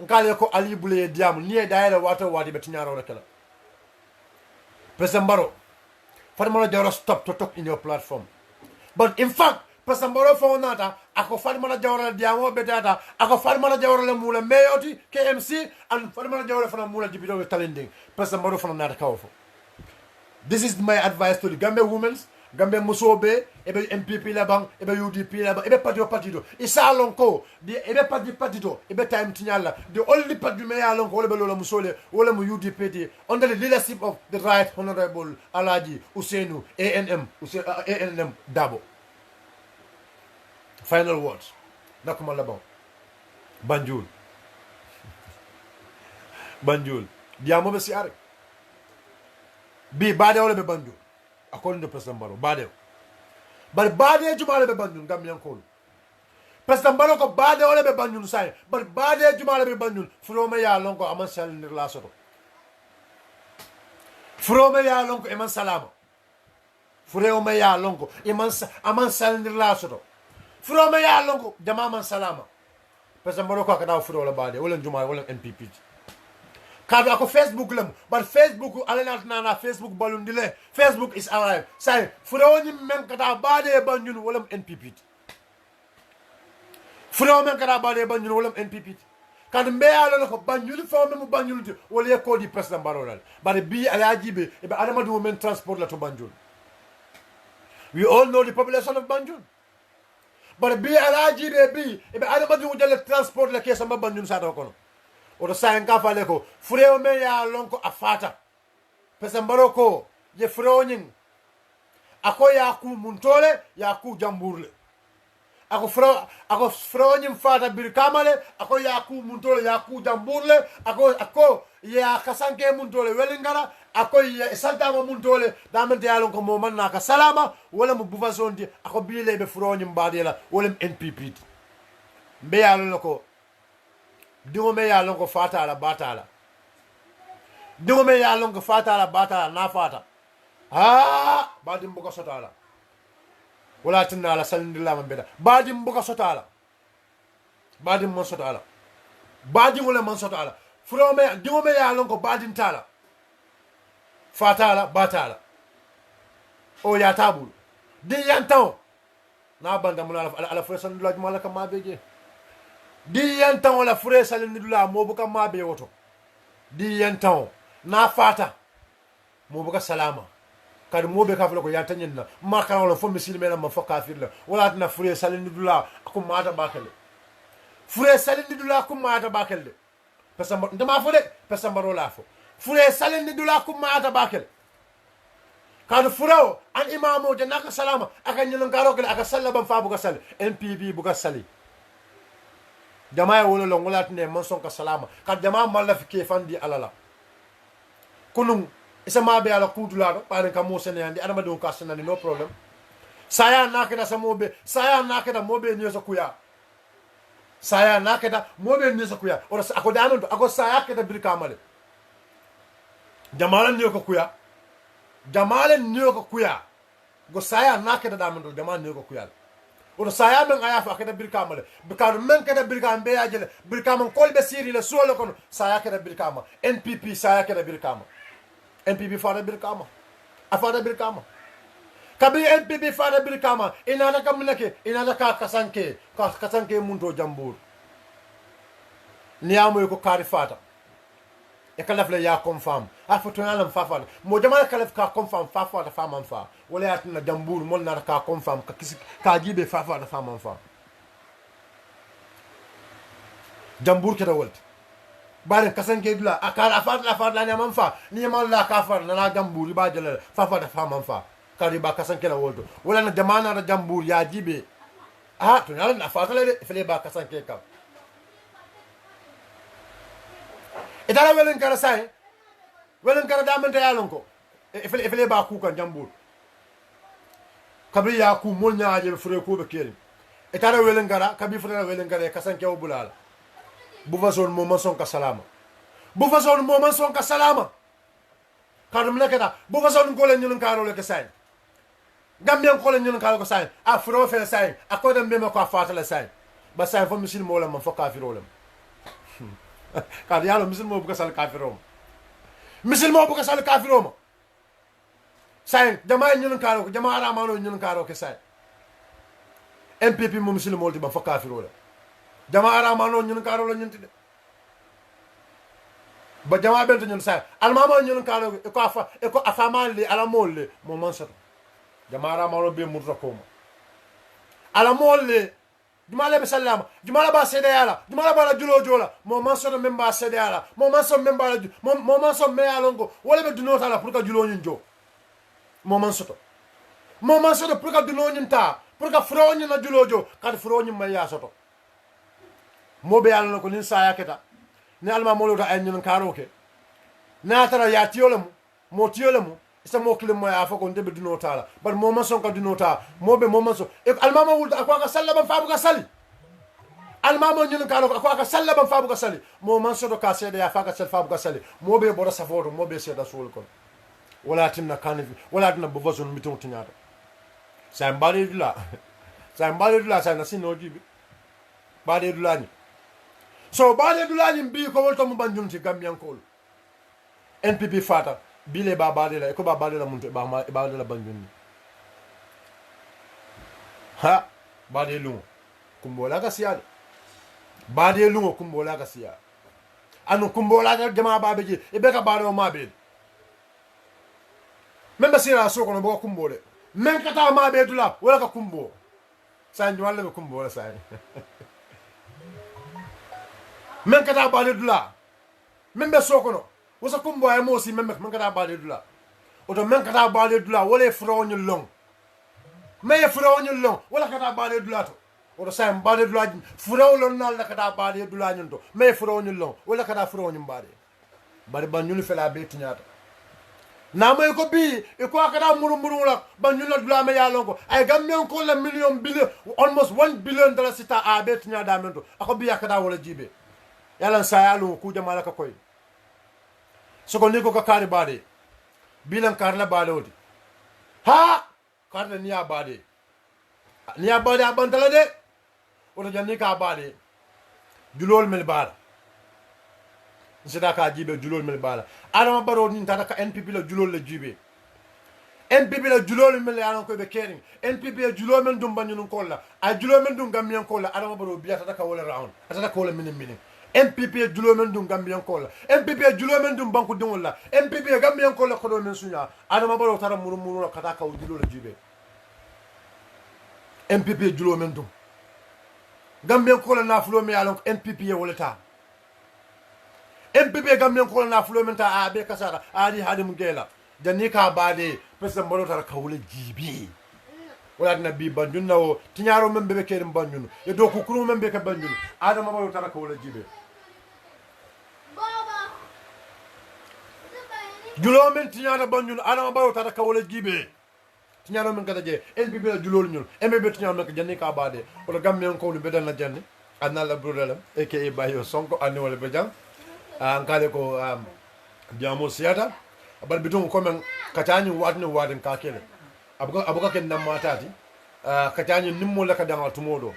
ngale ko ali bule diam ni daayela wato wadi be tinyaro kala President Barrow Fatma la Jawara stop to talk in your platform but in fact President Barrow fo nata ako Fatma la Jawara diamo be data ako Fatma la Jawara la mula meyoti KMC and Fatma la Jawara fana mula dibito with talending President Barrow fana nata kawfo. This is my advice to the Gambia women Gambe musobe ebe MPP la bang ebe UDP la bang ebe partido isa lonko di ebe partido ebe time tinyala the only party me ya lonko wala belola musole wala mu UDP di under the leadership of the right honorable Alaji Ousainou ANM Dabo. Final words nakuma la bang Banjul diamo be siare bi bade wala be Banjul according to President Barrow bade but bade jumale be Banjul Gambian ko President Barrow ko bade wala be Banjul say but bade jumale be Banjul froma ya lonko aman salindir la soto froma ya lonko eman salama froma ya lonko aman salindir la soto froma ya lonko jama man salama President Barrow ko kada fro wala bade wala jumale wala NPP kadu ako Facebook lam but Facebook alena na Facebook balundile Facebook is alive say furoni men kata bade Banjul wala NPP furo men kata bade Banjul wala NPP kadu mbeyalo ko Banjul fo men Banjul wala ko di President Barrow dal but bi alaji be e be adama do men transport la to Banjul we all know the population of Banjul but bi alaji be e be adama do jale transport la ke sama Banjul sa do kono oto sayen ka fale ko fureo me ya lonko afata President Barrow ko je fureo nyin ako ya ku muntole ya ku jamburle ako fureo nyin fata bir kamale ako ya ku muntole ya ku jamburle ako ya kasanke muntole welingara ako ya salta mo muntole damente ya lonko mo man naka salama wala mo bufa zondi ako bile be fureo nyin badela wala NPP be ya lonko dingo me ya lonko fata la batala dingo me ya lonko fata la batala na fata badim buka sotala wala tinna la salindilla man beda badim buka sotala badim mon sotala badim wala man sotala furo me dingo me ya lonko badim tala fatala batala o ya tabul di yantaw na banda mun ala furo salindilla mala kam ma beje di yantan wala fure salin nidula mo buka mabe woto di yantan na fata mo buka salama kad mo be ka flo ko yantan na ma kan wala fo misil mena ma fo kafir la wala na fure salin nidula ko mata bakale fure salin nidula ko mata bakale pesamba ndama fo de pesamba rola fo fure salin nidula ko mata bakale kad furo an imamo de naka salama aka nyilan garo aka sallaba fa buka sal NPP buka sali jama ya wolo longola tine man son ka salama ka jama malla fi ke fandi alala kunum isa ma be ala kudula do pare ka mo sene andi adama do ka senani no problem saya nakeda sa mobe saya nakeda mobe ni so kuya saya nakeda mobe ni so kuya ora ako dano ako saya keda birkamale jamala ni ko kuya jamala ni ko kuya go saya nakeda damando jamala ni ko kuya ora saya men aya fa keda birkamale bikar men keda birkam be ajele birkam kolbe siri le solo kono saya keda birkama NPP saya keda birkama NPP fara birkama afara birkama kabi NPP fara birkama inana kamnake inana ka kasanke munto jambur niamu ko kari fata e kala fle ya confirm afoto yalam fafa mo jamal kala ka confirm fafa da fama fa wala yatina jambur mon na ka confirm ka kisi ka jibe fafa da fama fa jambur ke da wolt bare kasanke dula akara afat la nyamam fa ni mal la ka far na jambur ba jele fafa da fama fa kari ba kasanke la woldo wala na jamana da jambur ya jibe to yalan afat la de fle ba kasanke ka itala welen kara sai welen kara damante yalon ko efele ba ku kan jambur kabri ya ku mol nyaaje fure ko be keri itala welen kara kabi fure welen kara kasanke o bulala bu façon mo man son ka salama bu façon mo man son ka salama kadum lekata bu façon ko len ñun karo le ka sai gambien ko len ñun karo ko sai a furo fe sai a ko dem be ma ko fatala sai ba sai fo misil mo la man fo kafirolem kadi yalo misil mo buka sal kafiroma misil mo buka sal kafiroma say jama ñun karo ko jama aramano ñun karo ke say MPP mo misil mo ba fa kafirola jama aramano ñun karo la ñun tide ba jama bento ñun say almamo ñun karo ko afama li ala molle mo man sata jama aramano be murta ko ala molle jumala be sallama jumala ba sede yala jumala ba la julo jola mo man so memba sede yala mo man so memba la mo man so me alongo wala be dunota la pour ka julo nyin jo mo man so pour ka duno nyin ta pour ka fro nyin na julo jo ka fro nyin ma ya soto mo be yalla ko nin sa yaketa ni alma mo lo ta ay nyin karoke na tara ya tiyolem mo tiyolem isa mo kilim mo ya fa ko ndebe dunota la bar mo man son ka dunota mo be mo man so e almama wulta akwa ka sallama fa bu ka sali almama ñun ka akwa ka sallama fa bu ka sali mo man so do ka sede ya fa ka sel fa bu ka sali mo be bora safoto mo be seda sul kon wala tinna kanifi wala tinna bu vason miton tinyata sa mbali dula sa na sino jibi bade dula ni so bade dula ni bi ko wolto mo banjun ci gambian ko NPP fata bile ba bade la ko ba bade la munte ba bade la banjun ha bade lu kumbola ka siya bade lu kumbola ka siya anu kumbola ka jama ba beje e be ka bade o ma be memba sira so ko no bo kumbole men kata ma be dula wala ka kumbo sa wala be kumbo sa men kata bade dula membe so ko no wasa kumbo ay mo si men kata bade dula oto men kata bade dula wala fro ñu long mais fro ñu long wala kata bade dula to oto sa bade dula fro lon nal kata bade dula ñun to mais fro ñu long wala kata fro ñu bade bari ban ñu fela be tiñata na moy ko bi e ko akada muru la ban ñu la dula me ya lonko ay gammen ko la million billion almost 1 billion dollars sita a be tiñada men to ako bi akada wala jibe yalla sa yalu ku jama la ka koy soko ni ko ka kari bade bilan karla bade odi ha karla niya bade abantala de oto janni ka bade julol mel bala sida ka jibe julol mel bala adama baro ni tata ka NPP la julol la jibe NPP la julol mel ya ko be kering NPP la julol men dum banyun ko la a julol men dum gammian ko la adama baro biya tata ka wala round tata ko la minin MPP julo men dum gambian ko la MPP julo men dum banku dum la MPP gambian ko la ko do men sunya adama baro tara muru la kata ka julo la jibe MPP julo men dum gambian ko la na fulo me alon MPP wala ta MPP gambian ko la na fulo men ta a be kasara ali hadim gela janni ka bade president baro tara ka wala jibe wala na bi banjun na o tiñaro men be kerim banjun e do ko kuru men be ka banjun adama ba tara ko wala jibe julo men tiñara banjun adama ba tara ka wala jibe tiñaro men kada je el bi be julol ñul e be tiñaro men ka janni ka baade wala gamme ko lu be dal na janni anna la brudalam e ke e bayo sonko anni wala be jang an kale ko jamo siata bal bitum ko men katani wadni wadin ka kele abuka ken nam matati katani nimmo la ka dangal tumodo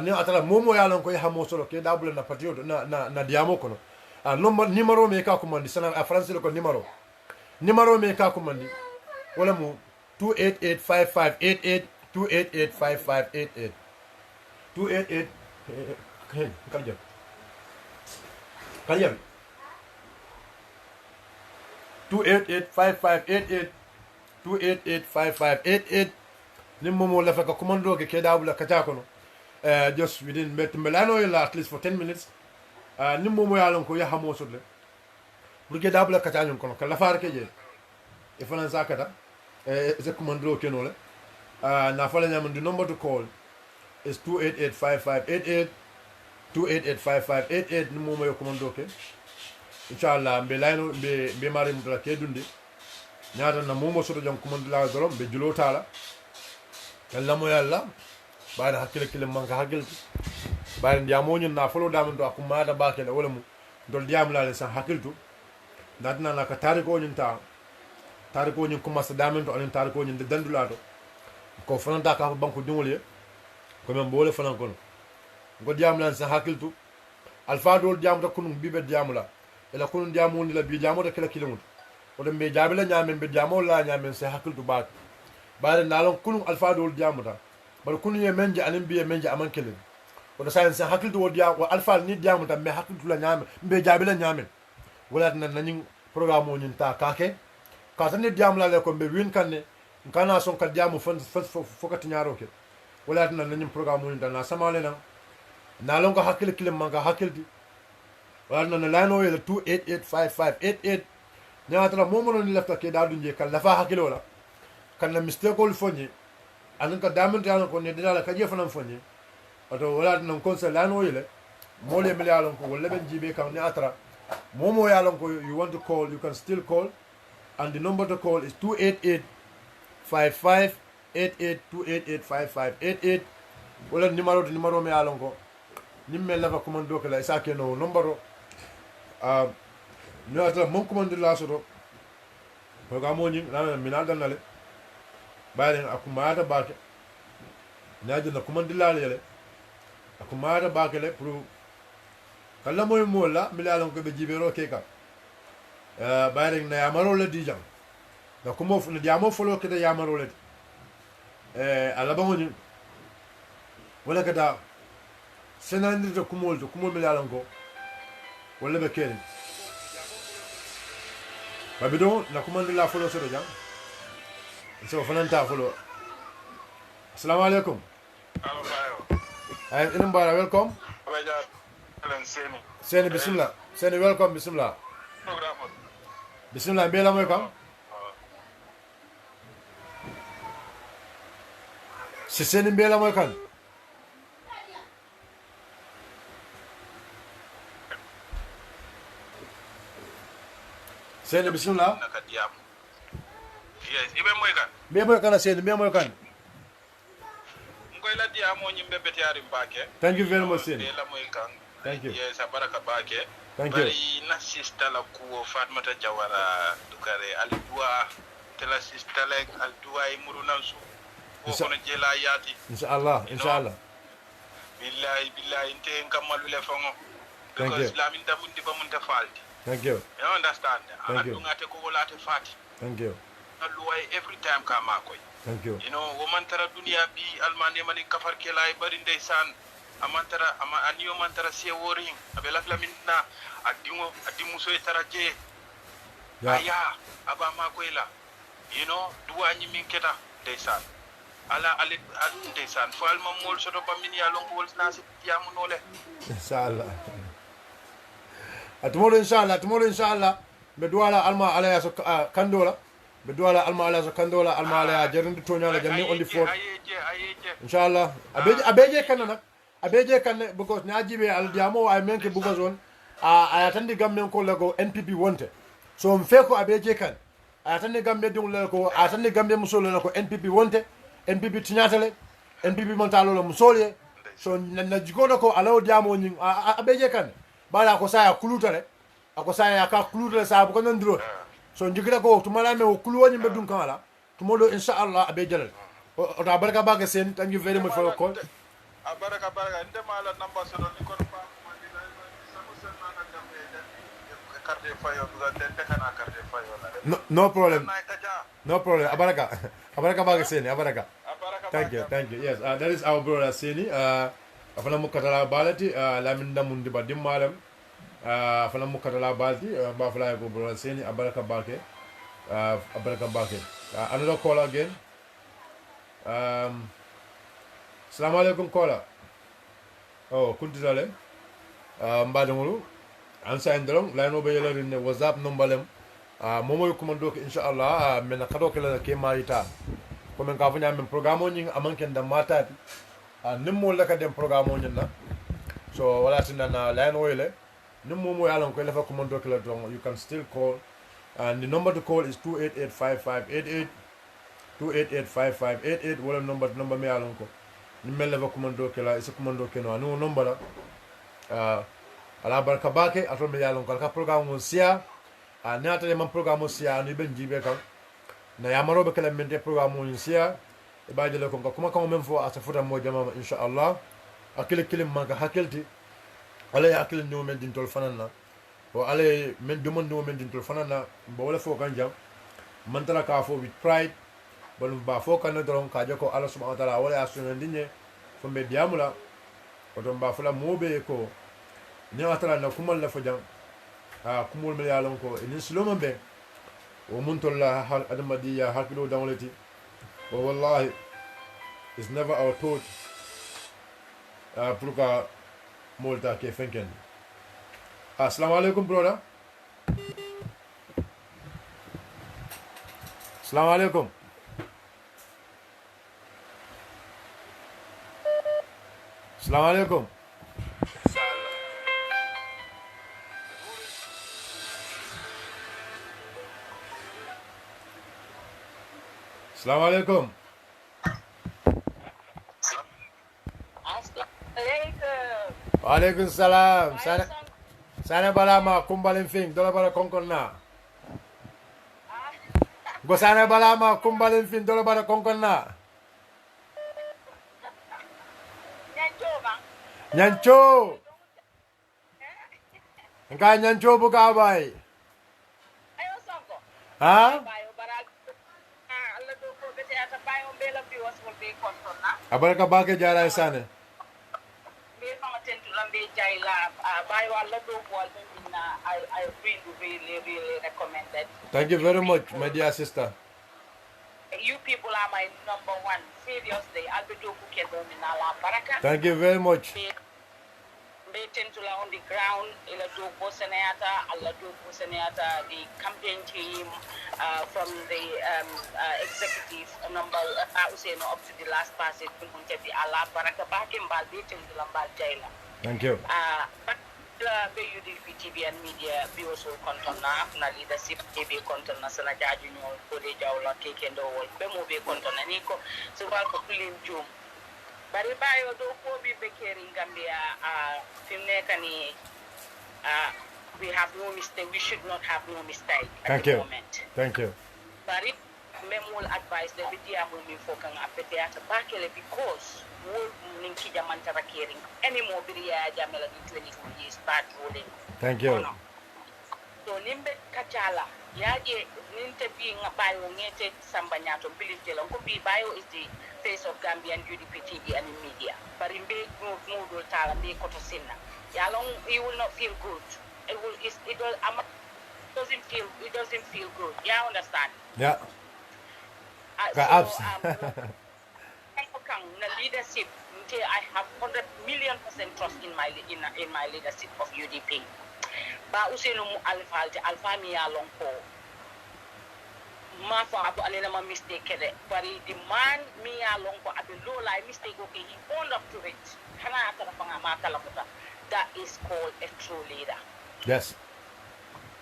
ni atala momo yalan ko hamo solo ke dabula na patio na diamo kono numero me ka komandi sana france ko numero me ka komandi wala mo 2885588 2885588 288 Kalyam 2885588 2885588 nimmo la faka commando ke dabula kata kono just within melano at least for 10 minutes nimmo mo yalon ko ya hamo sodle pour ke dabula kata nyon kono kala far ke je e fana zakata ze commando ke no le na fala nyam the number to call is 2885588 2885588 nimmo mo yo commando ke inshallah be layno be mari mutla ke dundi nyaata na momo soto jam commando la dolom be julo tala yalla mo yalla baada hakkile kile manka hakkilti baada ndiamo nyin na folo damen do akuma da bakele wala mu dol diam la sa hakkiltu natna na ka tariko nyin commence damen to alen tariko nyin de dandula do ko fana da ka banko dingole ko men bole fana kono ko diam la sa hakkiltu alfa dol diam ta kunum bibe diam la ela kunum diam woni la bi diamo de kala kilimut o de be jabila nyamen be diamo la nyamen sa hakkiltu baat baada nalon kunum alfa dol diam ta bal kunu ye menje anin biye menje aman kelen wala science hakiltu wo dia wa alfa ni diamu tam me hakiltu la nyame mbe jabila nyame wala nan nanin programme o nyinta kake ka tan ni diamu la le ko be win kanne kana son ka diamu fokati nyaro ke wala nan nanin programme o nyinta na samale na lon ko hakil kilim man ka hakilti wala nan la no yele 2885588 nyata la momo ni lafta ke da dunje kala fa hakilo wala kan na mistake ol fonye anan ka damen tan ko ne dala ka je fanam fonye ato wala nan conseil la no yele mole mele alon ko wala ben jibe kan ne atra momo yalon ko you want to call you can still call and the number to call is 2885588 2885588 wala numero me yalon ko nimme la fa commando ko la isa ke no numero no atra mon commando la soto programme ni na minal danale bayan akumada bake naji na kumandila lele akumada bake le pour kala moy mola milalon ko be jibero keka bayan na yamaro le dijam na kumo fu na diamo folo ke da yamaro le ala bangoni wala kada senandi de kumol milalon ko wala be kene babidon na kumandila folo so do jam so fananta folo assalamu alaikum ay enen bara welcome seni bismillah seni welcome bismillah bismillah bela moy kam si seni bela moy kan seni bismillah yes ibe moy kan be moy kan seni be moy kan ngoy la dia mo nyimbe betiari mbake thank you very much seni la moy kan thank you yes baraka bake thank you bari na sista la kuwo Fatmata Jawara dukare alidua tela sista lek aldua e murunansu ko kono jela yati inshallah billahi inte kamalu le fongo thank you islam inda mundi ba mun ta falti thank you you understand thank you ngate ko wala te fati thank you alluwa every time kama koy thank you you know wo man tara dunia bi almane mani kafar ke lay bari ndeysan amantara ama aniyo mantara se woring abela flaminna adimu so tara je aya aba ma koy la you know duwa nyi min keta ndeysan ala ale ndeysan fal ma mol so do ba min ya lonko wol nasi yamu nole inshallah tomorrow inshallah be duwala alma ala ya kandola be duwala alma ala so kandola alma ala jarinde toñala janni on the fourth inshallah abeje kanana abeje kanne because na jibe al diamo ay menke bugo zone a atandi gammen ko lago NPP wonte so mfe ko abeje kan atandi gambe dum le ko atandi gambe musolo le ko NPP wonte NPP tinyatale NPP montalo lo musole so na jigono ko alaw diamo nyin abeje kan bala ko saya kulutale ako saya ka kulutale sa ko nandiro so jikira ko tumala me o kulwoni be dun kala tumodo inshallah abe jalal o ta baraka baga sen thank you very much for your call baraka inde mala number so ni ko pa mandi la samu sen na gambe carte fayo de kana carte fayo no problem no problem abaraka baga sen abaraka thank you yes that is our brother Seni afana mukatala balati lamin damundi ba dimmalam afana mukatala balati ba fala ko brother Seni abaraka bake another call again assalamu alaikum caller kunti dale mbadangulu ansa ndong lano be yele ne whatsapp number lem momo komando ko inshallah men kado kala ke marita ko men ka fanya men programme ni amanken da mata nimmo la ka dem programme ni na so wala tinana lano wele nimmo mo yalan ko lefa komando kala dong you can still call and the number to call is 2885588 2885588 wala number me yalan ko nimel lefa komando kala is komando keno anu number la ala barka bake atol me yalan ko ka programme on sia nata man programme sia ni ben jibe kan na yamaro be kala men de programme on sia e baade le ko kuma kan men fo asa futa mo jama inshallah akile kilim maka hakelti ala ya akile no men din tol fanana o ala men demande no men din tol fanana bo wala fo kan jam man tala ka fo with pride bon ba fo kan doron ka joko ala subhanahu wa ta'ala wala asuna dinne fo be diamula o don ba fula mobe ko ni atala na kumal la fo jam kumul me yalon ko in sloma be o muntolla hal adamadiya hakilo dawlati wa wallahi is never our thought pour ka molta ke fenken assalamu alaikum brother assalamu alaikum assalamu alaikum assalamu alaikum waalaikum salam sana balama kumbalin fing dola bala konkon na go sana balama kumbalin fing dola bala konkon na nyancho enka nyancho buka bay ha abaraka bake jara sana I really recommended. Thank you very much, my dear sister. You people are my number one. Seriously, thank you very much. On the ground, the campaign team from the executive number up to the last person. Thank you. Be UDP TV and media be also content na leadership TV content na sana jaaju ñoo ko de jawla keke ndo wol be mo be content niko so wal ko kulim jum bari bayo do ko bi be keri Gambia fimne kani we have no mistake, we should not have no mistake at the moment. Thank you. Bari memol advice le bidia mo mi fokan apete ata bakele because ninki jamantara caring any more biria jamela in 22 years start rolling. Thank you. So nimbe kachala yaje ninte being a bio ngete sambanyato believe telon ko bi bio is the face of Gambian UDP TV and media. But in big move tala be koto sinna. Yalong you will not feel good. It doesn't feel good. Yeah, understand? Yeah. Leadership, I have 100 million% trust in my leadership of UDP. Ba usenu alfa mi along ko ma fa abu alena ma mistake kede bari the man mi ya long ko abe low lie mistake okay he owned up to it kana ata fa ma kala muta that is called a true leader. Yes.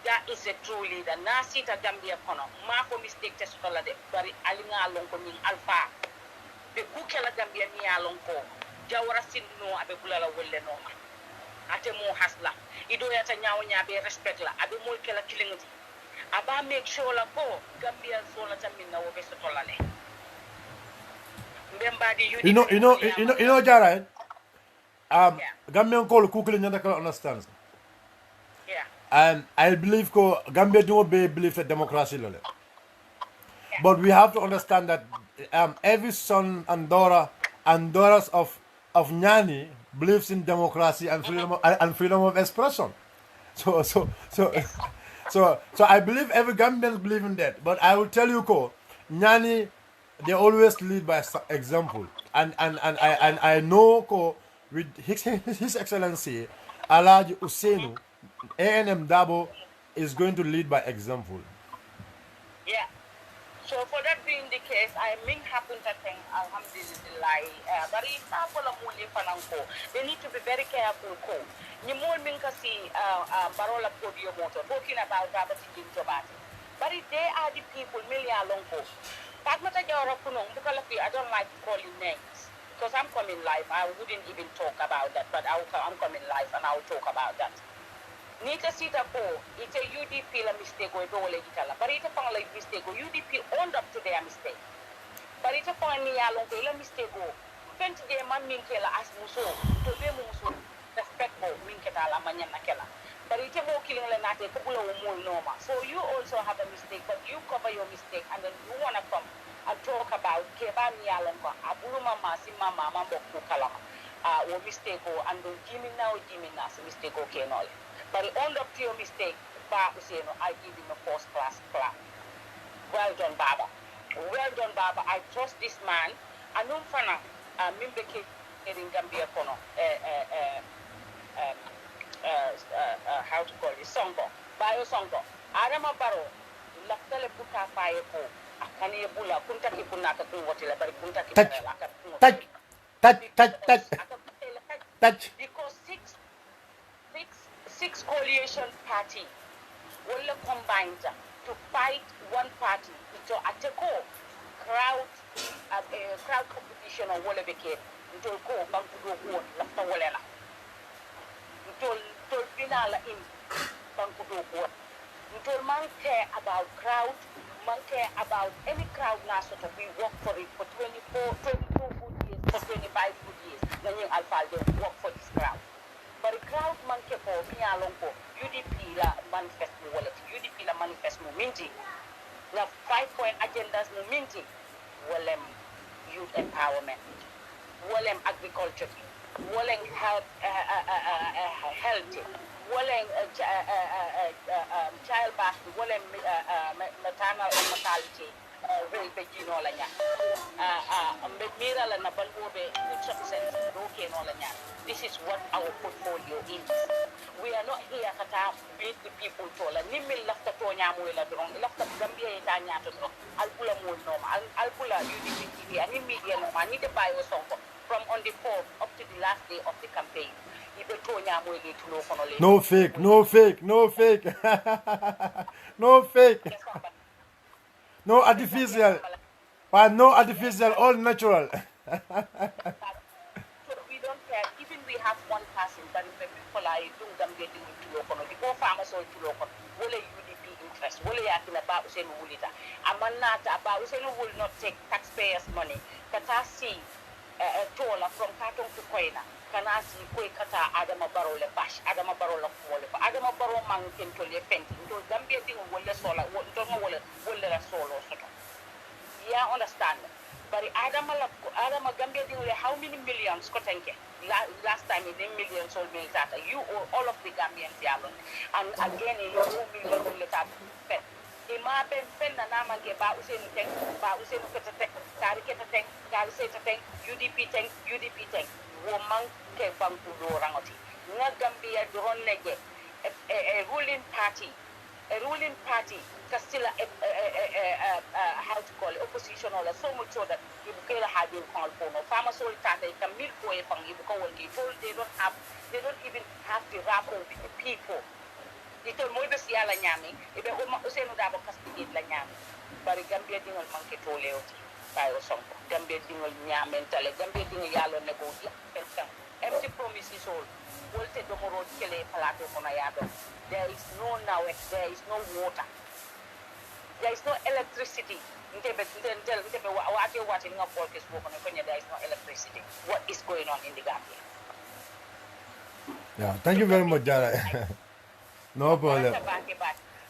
That is a true leader. Na sita Gambia kono ma ko mistake te sotola de bari alinga long ko min alpha be kukela Gambia mi ya long ko jawara sinno abe bulala wolle no ma ate mo hasla ido yata nyaawo nyaabe respect la abe mo kela kilingati aba make sure la ko Gambia sola tamina wo be sotola le mbemba di you know Jara Yeah. Gambian call kukele nyanda kala understands. Yeah. And I believe Gambia do believe in democracy. Lole. Yeah. But we have to understand that every son and daughters of Nyani believes in democracy and freedom of expression. So I believe every Gambian believe in that. But I will tell you, Nyani, they always lead by example. And I know with His Excellency Alhaji Ousainou, ANM Dabo is going to lead by example. Yeah. So for that being the case, I mean happen to think alhamdulillah. But if they need to be very careful. You more mean kasi barola podio motor talking about Babati Jintobati. But if they are the people million long ko. Pagmata Jawara Kunong, I don't like to call you names. Because I'm coming live, I wouldn't even talk about that, but I'm coming live and I'll talk about that. Nita sita po, it's a UDP la mistake or dole itala. But it's a pang like mistake or UDP owned up to their mistake. But it's a pang ni along ko ila mistake o. Fenti de man minkela as muso, to be muso respect mo minketa la manyan nakela. But it's a mo killing la nate kubula mo normal. So you also have a mistake, but you cover your mistake and then you wanna come and talk about keba miyalonga abuluma masima mama boku kalama or mistake and do jimmy na so mistake okay no but on up to your mistake ba Ousainou I give him a first class clap. Well done Baba I trust this man anum fana mimbe ke in Gambia kono how to call it songo bayo songo Adama Barrow laftale buka faye ko akane bula kunta ki kunna ka kun wote la bari kunta ki touch because six coalition party will combine to fight one party to ateko crowd competition on wole beke to ko banku do ko la fa wole la to finala in banku do ko to man care about crowd man care about any crowd now so we work for it for 22 good years, for 25 good years. Then you alpha they work for this crowd. But the crowd man care for me along for UDP la manifest wallet. UDP la manifest minti. Now 5-point agendas minti. Walem youth empowerment. Walem agriculture. Walem health Walem childbirth, walem maternal mortality, very big no lanya. Mira la nabalwobe success okay no lanya. This is what our portfolio is. We are not here to beat the people tola. Nimil lafta to nyamu ila drong, lafta Gambia ita nyato drong. Albula mo no, albula UDP TV, ani media no, ani de bio songo. From on the 4th up to the last day of the campaign. No fake. No artificial. But no artificial, all natural. So we don't care. Even we have one person that is the people are doing them getting into local. The poor farmers are to local. Will a UDP interest? Will a yakin about Ousainou Wulita? Amanata about Ousainou will not take taxpayers' money. Katasi tola from Katong to Koina. Kanasi kwe kata Adama Barrow le bash Adama Barrow la kuole fa Adama Barrow man kento le fenti ndo Gambia ding wole sola ndo wole la solo soto yeah understand but Adama Gambia ding le how many millions ko tanke last time in millions all militata you all of the Gambians yalon and again you 2 million militata fen ima ben fen na namange ba Ousainou teng ba Ousainou kete tek kari kete teng kari seta teng UDP teng woman ke banku do rangoti nga Gambia doron nege a ruling party a ruling party can still how to call it opposition or so much so that you can have your call for no farmers all that they can milk away from you because they don't even have the rapport with the people. Ito mo ibe siya la nyami ibe useno dabo kastigit la nyami bari Gambia dingol manke toleo bayo sonko Gambia dingol nyamentale Gambia dingol yalo nego ya empty promises all wolte domoro kele palato kona yado. There is no now, there is no water, there is no electricity. There is no electricity. What is going on in the Gambia? Yeah, thank you very much, Jara. No problem.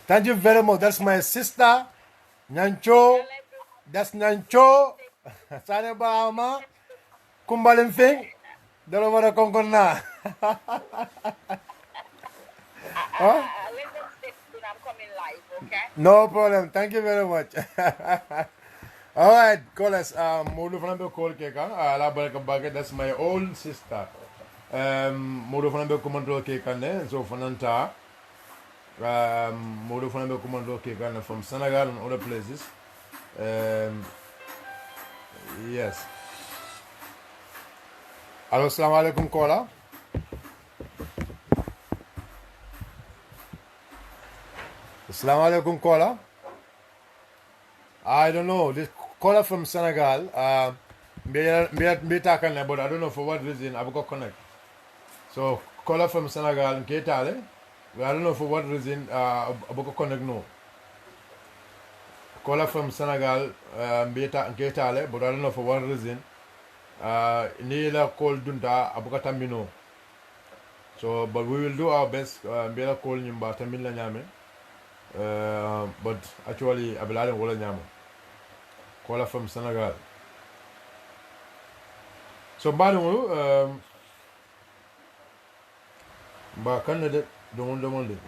Thank you very much. That's my sister, Nyancho. That's Nyancho. Sane Bahama. Kumbalimfing. Dalawara Kongona. Let them say I'm coming live, okay? No problem. Thank you very much. All right, callers. Modu Fanambe call keka. La baraka bake. That's my old sister. Modu Fanambe commando keka ne. So Fananta. Modu Fanambe commando keka ne from Senegal and other places. Yes. Hello, assalamu alaikum caller. Assalamu alaikum caller. I don't know. This caller from Senegal. Me talking but I don't know for what reason I got connect. So caller from Senegal, Ketale. I don't know for what reason I got connect no. Caller from Senegal, Ketale, but I don't know for what reason. Nila call Dunta Abuka Tambino. So, but we will do our best. Bela call Nimba Tamila Nyame. But actually, Abilade Wala Nyamo. Caller from Senegal. So, Banu, Canada, don't demand.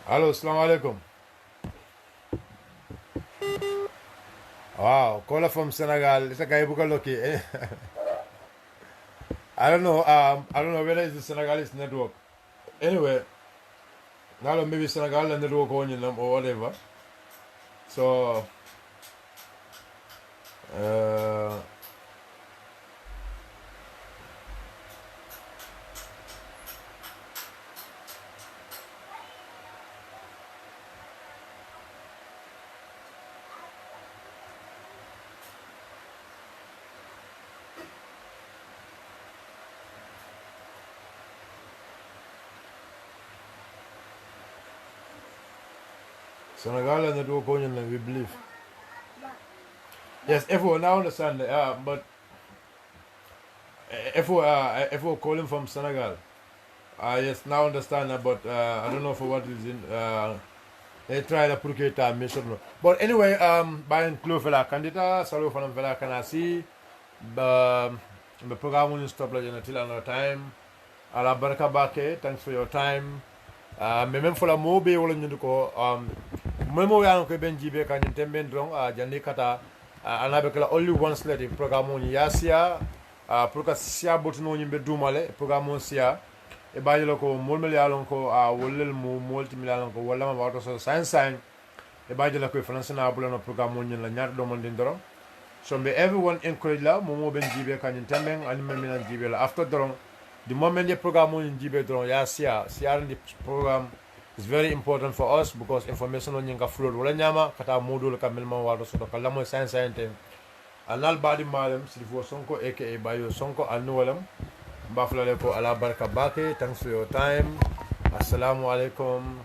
Hello, assalamu alaikum. Wow, caller from Senegal. It's a guy who lucky. I don't know whether it's the Senegalese network. Anyway, now maybe Senegal network on them or whatever. So, Senegal and the network on them, we believe. Yes, FO, now understand, but FO calling from Senegal. Yes, now understand that, but I don't know for what reason. They try to put it a mission. But anyway, buying clothes for la candidate, salo for la canasi. The program will stop like until another time. Ala baraka bake, thanks for your time. Même for la mobe wala ñu ko memo ya ko ben jibe kan temben drong jandi kata anabe kala only one slate program on yasia pour ka sia botno ñu be dumale program on sia e bayilo ko molmel ya lon ko wolel mo molti milan ko wala ma wato so science e bayilo ko france na bulono program on ñu la ñaar do mon din drong so be everyone encourage la mo ben jibe kan temben ani men jibe la after drong the moment the program on jibe drong yasia the program is very important for us because information on yinga flow wala nyama kata modul ka melma wado so ka lamo science anal badi malem silfo sonko aka bayo sonko anu walam bafla ko ala barka bake thanks for your time assalamu alaikum